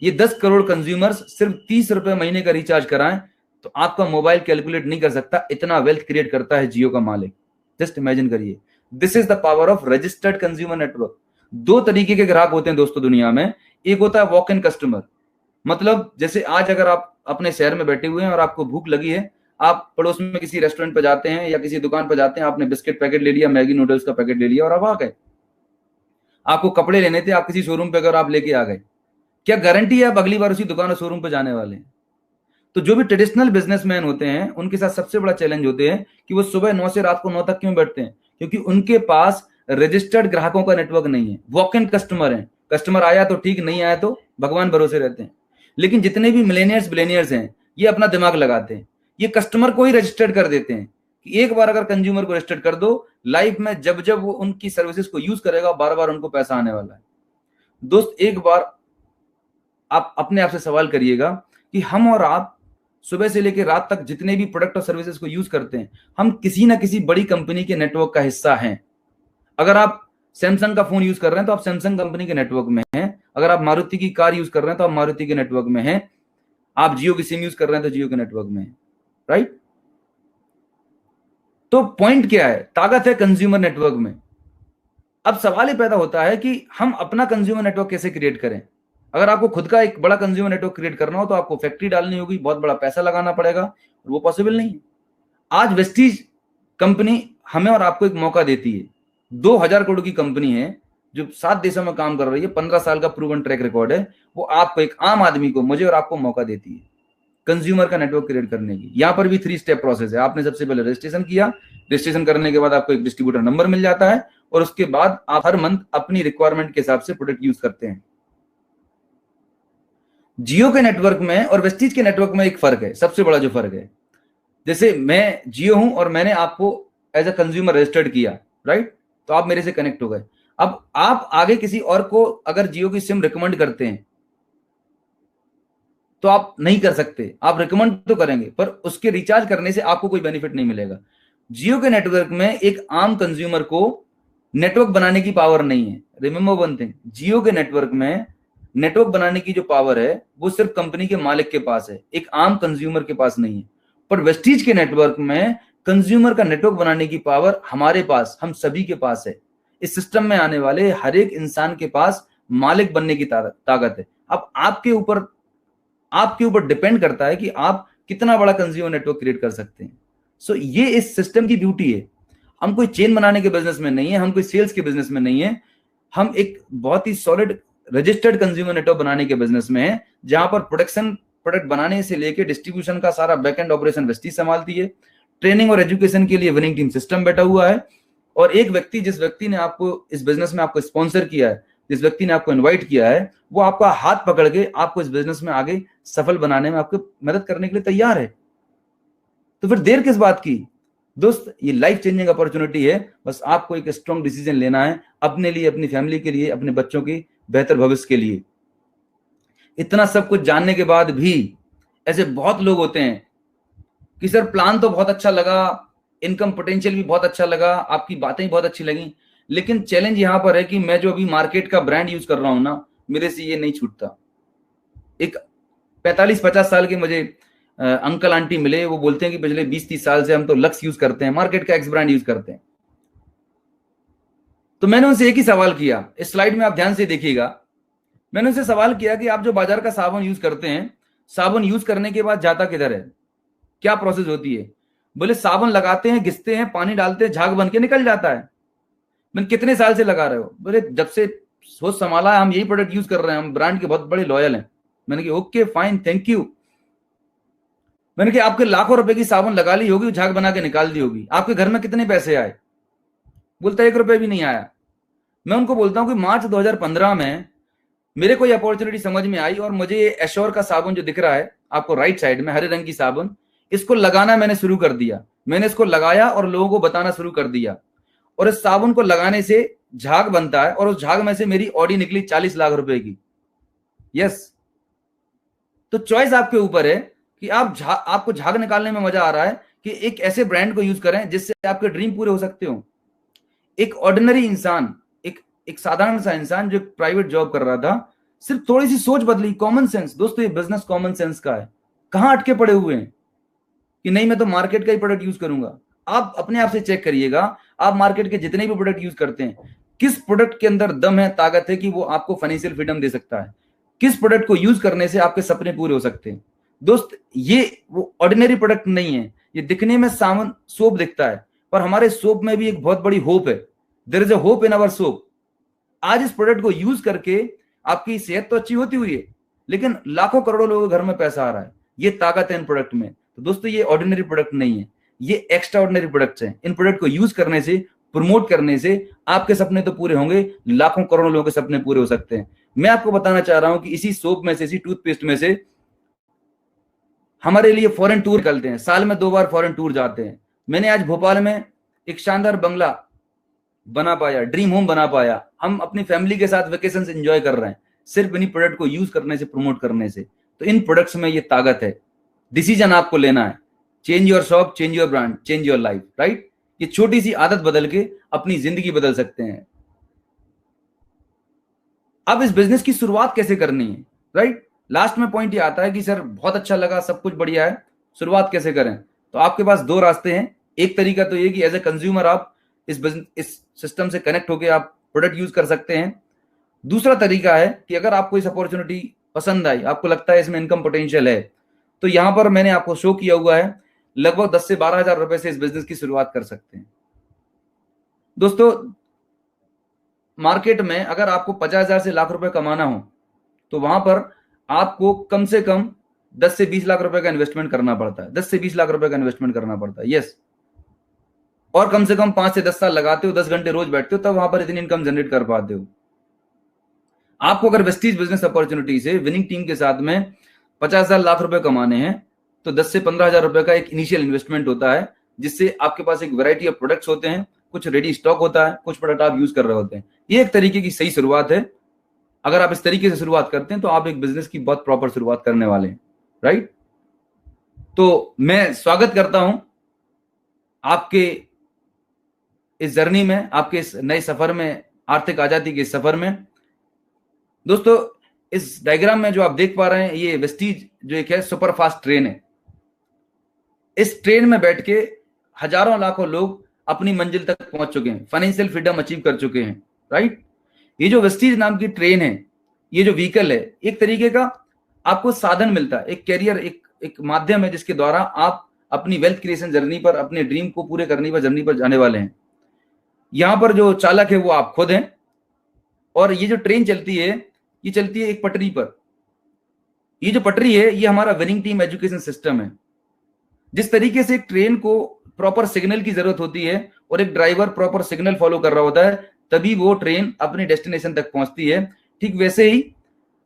ये 10 करोड़ कंज्यूमर्स सिर्फ 30 रुपए महीने का रिचार्ज कराएं तो आपका मोबाइल कैलकुलेट नहीं कर सकता, इतना वेल्थ क्रिएट करता है जियो का मालिक। जस्ट इमेजिन करिए, this is the power of registered consumer network. 2 तरीके के ग्राहक होते हैं दोस्तों दुनिया में। एक होता है वॉक इन कस्टमर, मतलब जैसे आज अगर आप अपने शहर में बैठे हुए हैं और आपको भूख लगी है, आप पड़ोस में किसी रेस्टोरेंट पे जाते हैं या किसी दुकान पे जाते हैं, आपने बिस्किट पैकेट ले लिया, मैगी नूडल्स का पैकेट ले लिया और आप आ गए। आपको कपड़े लेने थे, आप किसी शोरूम पे अगर आप लेके आ गए, क्या गारंटी है आप अगली बार उसी दुकान और शोरूम पे जाने वाले हैं? तो जो भी ट्रेडिशनल बिजनेसमैन होते हैं उनके साथ सबसे बड़ा चैलेंज होते हैं कि वो सुबह 9 से रात को 9 तक क्यों बैठते हैं? क्योंकि उनके पास रजिस्टर्ड ग्राहकों का नेटवर्क नहीं है, वॉक इन कस्टमर है। कस्टमर आया तो ठीक, नहीं आया तो भगवान भरोसे रहते हैं। लेकिन जितने भी मिलेनियर्स बिलेनियर्स हैं, ये अपना दिमाग लगाते हैं, ये कस्टमर को ही रजिस्टर्ड कर देते हैं कि एक बार अगर कंज्यूमर को रजिस्टर्ड कर दो, लाइफ में जब जब वो उनकी सर्विसेज को यूज करेगा, बार बार उनको पैसा आने वाला है। दोस्त, एक बार आप अपने आप से सवाल करिएगा कि हम और आप सुबह से लेकर रात तक जितने भी प्रोडक्ट और सर्विसेज को यूज करते हैं, हम किसी ना किसी बड़ी कंपनी के नेटवर्क का हिस्सा हैं। अगर आप सैमसंग का फोन यूज कर रहे हैं तो आप सैमसंग कंपनी के नेटवर्क में हैं। अगर आप मारुति की कार यूज कर रहे हैं तो आप मारुति के नेटवर्क में हैं। आप जियो की सिम यूज कर रहे हैं तो जियो के नेटवर्क में हैं, राइट? तो पॉइंट क्या है? ताकत है कंज्यूमर नेटवर्क में। अब सवाल ये पैदा होता है कि हम अपना कंज्यूमर नेटवर्क कैसे क्रिएट करें। अगर आपको खुद का एक बड़ा कंज्यूमर नेटवर्क क्रिएट करना हो तो आपको फैक्ट्री डालनी होगी, बहुत बड़ा पैसा लगाना पड़ेगा, और वो पॉसिबल नहीं है। आज वेस्टीज कंपनी हमें और आपको एक मौका देती है। 2000 करोड़ की कंपनी है जो 7 देशों में काम कर रही है, 15 साल का प्रूवन ट्रैक रिकॉर्ड है। वो आपको, एक आम आदमी को, मुझे और आपको मौका देती है कंज्यूमर का नेटवर्क क्रिएट करने की। यहां पर भी 3 स्टेप प्रोसेस है। आपने सबसे पहले रजिस्ट्रेशन किया, रजिस्ट्रेशन करने के बाद आपको एक डिस्ट्रीब्यूटर नंबर मिल जाता है, और उसके बाद आप हर मंथ अपनी रिक्वायरमेंट के हिसाब से प्रोडक्ट यूज करते हैं। जियो के नेटवर्क में और वेस्टीज के नेटवर्क में एक फर्क है, सबसे बड़ा जो फर्क है। जैसे मैं जियो हूं और मैंने आपको एज अ कंज्यूमर रजिस्टर्ड किया, राइट? तो आप मेरे से कनेक्ट हो गए। अब आप आगे किसी और को अगर जियो की सिम रिकमेंड करते हैं तो आप नहीं कर सकते। आप रिकमेंड तो करेंगे पर उसके रिचार्ज करने से आपको कोई बेनिफिट नहीं मिलेगा। जियो के नेटवर्क में एक आम कंज्यूमर को नेटवर्क बनाने की पावर नहीं है। रिमेंबर वन थिंग, जियो के नेटवर्क में नेटवर्क बनाने की जो पावर है वो सिर्फ कंपनी के मालिक के पास है, एक आम कंज्यूमर के पास नहीं है। पर वेस्टीज के नेटवर्क में कंज्यूमर का नेटवर्क बनाने की पावर हमारे पास, हम सभी के पास है। इस सिस्टम में आने वाले हर एक इंसान के पास मालिक बनने की ताकत है। अब आपके ऊपर डिपेंड करता है कि आप कितना बड़ा कंज्यूमर नेटवर्क क्रिएट कर सकते हैं। सो ये इस सिस्टम की ब्यूटी है। हम कोई चेन बनाने के बिजनेस में नहीं है, हम कोई सेल्स के बिजनेस में नहीं है, हम एक बहुत ही सॉलिड रजिस्टर्ड कंज्यूमर नेटवर्क बनाने के बिजनेस में है, जहां पर प्रोडक्ट बनाने से लेकर डिस्ट्रीब्यूशन का सारा बैकएंड ऑपरेशन वेस्टीज संभालती है। ट्रेनिंग और एजुकेशन के लिए विनिंग टीम सिस्टम बैठा हुआ है, और एक व्यक्ति, जिस व्यक्ति ने आपको इस बिजनेस में आपको स्पॉन्सर किया है, जिस व्यक्ति ने आपको इनवाइट किया है, वो आपका हाथ पकड़ के आपको इस बिजनेस में आगे सफल बनाने में आपको मदद करने के लिए तैयार है। तो फिर देर किस बात की दोस्त? ये लाइफ चेंजिंग अपॉर्चुनिटी है। बस आपको एक स्ट्रॉन्ग डिसीजन लेना है अपने लिए, अपनी फैमिली के लिए, अपने बच्चों के बेहतर भविष्य के लिए। इतना सब कुछ जानने के बाद भी ऐसे बहुत लोग होते हैं कि सर प्लान तो बहुत अच्छा लगा, इनकम पोटेंशियल भी बहुत अच्छा लगा, आपकी बातें भी बहुत अच्छी लगी, लेकिन चैलेंज यहां पर है कि मैं जो अभी मार्केट का ब्रांड यूज कर रहा हूं ना, मेरे से ये नहीं छूटता। एक 45-50 साल के मुझे अंकल आंटी मिले, वो बोलते हैं कि पिछले 20-30 साल से हम तो लक्स यूज करते हैं, मार्केट का एक्स ब्रांड यूज करते हैं। तो मैंने उनसे एक ही सवाल किया, इस स्लाइड में आप ध्यान से देखिएगा। मैंने उनसे सवाल किया कि आप जो बाजार का साबुन यूज करते हैं, साबुन यूज करने के बाद जाता किधर है, क्या प्रोसेस होती है? बोले साबुन लगाते हैं, घिसते हैं, पानी डालते हैं, झाग बन के निकल जाता है। मैंने कितने साल से लगा रहे हो? बोले जब से सोच संभाला है हम यही प्रोडक्ट यूज कर रहे हैं, हम ब्रांड के बहुत बड़े लॉयल हैं। मैंने कहा ओके फाइन, थैंक यू। मैंने कहा आपके लाखों रुपए की साबुन लगा ली होगी, झाग बना के निकाल दी होगी, आपके घर में कितने पैसे आए? बोलता 1 रुपए भी नहीं आया। मैं उनको बोलता हूं कि मार्च 2015 में मेरे को ये अपॉर्चुनिटी समझ में आई, और मुझे ये एश्योर का साबुन जो दिख रहा है आपको राइट साइड में, हरे रंग की साबुन, इसको लगाना मैंने शुरू कर दिया। मैंने इसको लगाया और लोगों को बताना शुरू कर दिया, और इस साबुन को लगाने से झाग बनता है, और उस झाग में से मेरी ऑडी निकली 40 लाख रुपए की। यस, तो चॉइस आपके ऊपर है कि आपको झाग निकालने में मजा आ रहा है कि एक ऐसे ब्रांड को यूज करें जिससे आपके ड्रीम पूरे हो सकते हो। एक ऑर्डिनरी इंसान, एक साधारण सा इंसान जो प्राइवेट जॉब कर रहा था, सिर्फ थोड़ी सी सोच बदली, कॉमन सेंस। दोस्तों ये बिजनेस कॉमन सेंस का है। कहां अटके पड़े हुए हैं कि नहीं मैं तो मार्केट का ही प्रोडक्ट यूज करूंगा। आप अपने आप से चेक करिएगा, आप मार्केट के जितने भी प्रोडक्ट यूज करते हैं, किस प्रोडक्ट के अंदर दम है, ताकत है कि वो आपको फाइनेंशियल फ्रीडम दे सकता है, किस प्रोडक्ट को यूज करने से आपके सपने पूरे हो सकते हैं। दोस्त ये वो ऑर्डिनरी प्रोडक्ट नहीं है, ये दिखने में सामान सोप दिखता है, पर हमारे सोप में भी एक बहुत बड़ी होप है। There is a hope in our soap. आज इस प्रोडक्ट को यूज करके आपकी सेहत तो अच्छी होती हुई है, लेकिन लाखों करोड़ों लोगों के घर में पैसा आ रहा है। ये ताकत है इन प्रोडक्ट में। तो दोस्तों, ये ऑर्डिनरी प्रोडक्ट नहीं है, ये एक्स्ट्रा ऑर्डिनरी प्रोडक्ट्स हैं। इन प्रोडक्ट को यूज करने से, प्रमोट करने से आपके सपने तो पूरे होंगे, लाखों करोड़ों लोगों के सपने पूरे हो सकते हैं। मैं आपको बताना चाह रहा हूं कि इसी सोप में से, इसी टूथपेस्ट में से हमारे लिए फॉरेन टूर निकलते हैं। साल में 2 बार फॉरेन टूर जाते हैं। मैंने आज भोपाल में एक शानदार बंगला बना पाया, ड्रीम होम बना पाया। हम अपनी फैमिली के साथ वेकेशन एंजॉय कर रहे हैं, सिर्फ इन्हीं प्रोडक्ट को यूज करने से, प्रमोट करने से। तो इन प्रोडक्ट्स में ये ताकत है। डिसीजन आपको लेना है। Change your shop, change your brand, change your life, right. ये छोटी सी आदत बदल के अपनी जिंदगी बदल सकते हैं। अब इस बिजनेस की शुरुआत कैसे करनी है, राइट। लास्ट में पॉइंट ये आता है कि सर बहुत अच्छा लगा, सब कुछ बढ़िया है, शुरुआत कैसे करें। तो आपके पास 2 रास्ते हैं। एक तरीका तो ये कि एज ए कंज्यूमर आप इस सिस्टम से कनेक्ट होकर आप प्रोडक्ट यूज कर सकते हैं। दूसरा तरीका है कि अगर आपको इस अपॉर्चुनिटी पसंद आई, आपको लगता है इसमें इनकम पोटेंशियल है, तो यहां पर मैंने आपको शो किया हुआ है, लगभग 10 से 12 हजार रुपए से इस बिजनेस की शुरुआत कर सकते हैं। दोस्तों, मार्केट में अगर आपको 50,000 से लाख रुपए कमाना हो, तो वहां पर आपको कम से कम 10 से 20 लाख रुपए का इन्वेस्टमेंट करना पड़ता है। 10 से 20 लाख रुपए का इन्वेस्टमेंट करना पड़ता है, यस। और कम से कम 5 से 10 साल लगाते हो, 10 घंटे रोज बैठते हो, तब वहां पर इतनी इनकम जनरेट कर पाते हो। आपको अगर वेस्टीज बिजनेस अपॉर्चुनिटी से विनिंग टीम के साथ में 50,000 लाख रुपए कमाने हैं, तो 10 से 15,000 रुपए का एक इनिशियल इन्वेस्टमेंट होता है, जिससे आपके पास एक वैरायटी ऑफ प्रोडक्ट्स होते हैं, कुछ रेडी स्टॉक होता है, कुछ प्रोडक्ट आप यूज कर रहे होते हैं। ये एक तरीके की सही शुरुआत है। अगर आप इस तरीके से शुरुआत करते हैं तो आप एक बिजनेस की बहुत प्रॉपर शुरुआत करने वाले हैं, राइट। तो मैं स्वागत करता हूं आपके इस जर्नी में, आपके इस नए सफर में, आर्थिक आजादी के सफर में। दोस्तों, इस डायग्राम में जो आप देख पा रहे हैं, ये वेस्टीज जो एक है सुपर फास्ट ट्रेन है। इस ट्रेन में बैठ के हजारों लाखों लोग अपनी मंजिल तक पहुंच चुके हैं, फाइनेंशियल फ्रीडम अचीव कर चुके हैं, राइट। ये जो वेस्टीज नाम की ट्रेन है, ये जो व्हीकल है, एक तरीके का आपको साधन मिलता है, एक कैरियर, एक माध्यम है जिसके द्वारा आप अपनी वेल्थ क्रिएशन जर्नी पर, अपने ड्रीम को पूरे करने पर जर्नी पर जाने वाले हैं। यहां पर जो चालक है वो आप खुद हैं, और ये जो ट्रेन चलती है, ये चलती है एक पटरी पर। ये जो पटरी है, ये हमारा विनिंग टीम एजुकेशन सिस्टम है। जिस तरीके से एक ट्रेन को प्रॉपर सिग्नल की जरूरत होती है और एक ड्राइवर प्रॉपर सिग्नल फॉलो कर रहा होता है, तभी वो ट्रेन अपनी डेस्टिनेशन तक पहुंचती है। ठीक वैसे ही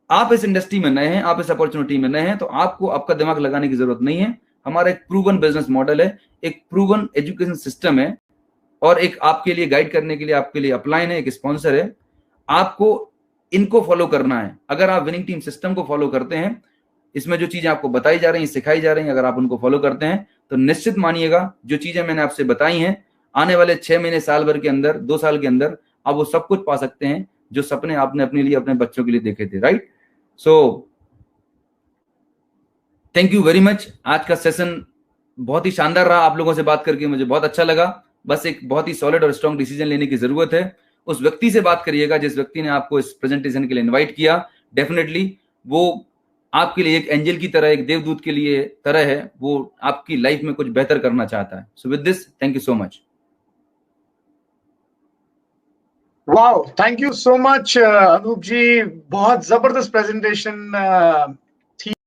आप इस इंडस्ट्री में नए हैं, आप इस अपॉर्चुनिटी में नए हैं, तो आपको आपका दिमाग लगाने की जरूरत नहीं है। हमारा एक प्रूवन बिजनेस मॉडल है, एक प्रूवन एजुकेशन सिस्टम है, और एक आपके लिए गाइड करने के लिए आपके लिए अपलाइन है, एक स्पॉन्सर है। आपको इनको फॉलो करना है। अगर आप विनिंग टीम सिस्टम को फॉलो करते हैं, इसमें जो चीजें आपको बताई जा रही हैं, सिखाई जा रही हैं, अगर आप उनको फॉलो करते हैं, तो निश्चित मानिएगा जो चीजें मैंने आपसे बताई हैं, आने वाले 6 महीने, साल भर के अंदर, 2 साल के अंदर आप वो सब कुछ पा सकते हैं जो सपने आपने अपने लिए, अपने बच्चों के लिए देखे थे, right. So thank you very much. आज का सेशन बहुत ही शानदार रहा। आप लोगों से बात करके मुझे बहुत अच्छा लगा। बस एक बहुत ही सॉलिड और स्ट्रॉन्ग डिसीजन लेने की जरूरत है। उस व्यक्ति से बात करिएगा जिस व्यक्ति ने आपको इस प्रेजेंटेशन के लिए इनवाइट किया। डेफिनेटली वो आपके लिए एक एंजल की तरह, एक देवदूत के लिए तरह है। वो आपकी लाइफ में कुछ बेहतर करना चाहता है। So with this, thank you so much. Wow, thank you so much Anoop ji, बहुत जबरदस्त प्रेजेंटेशन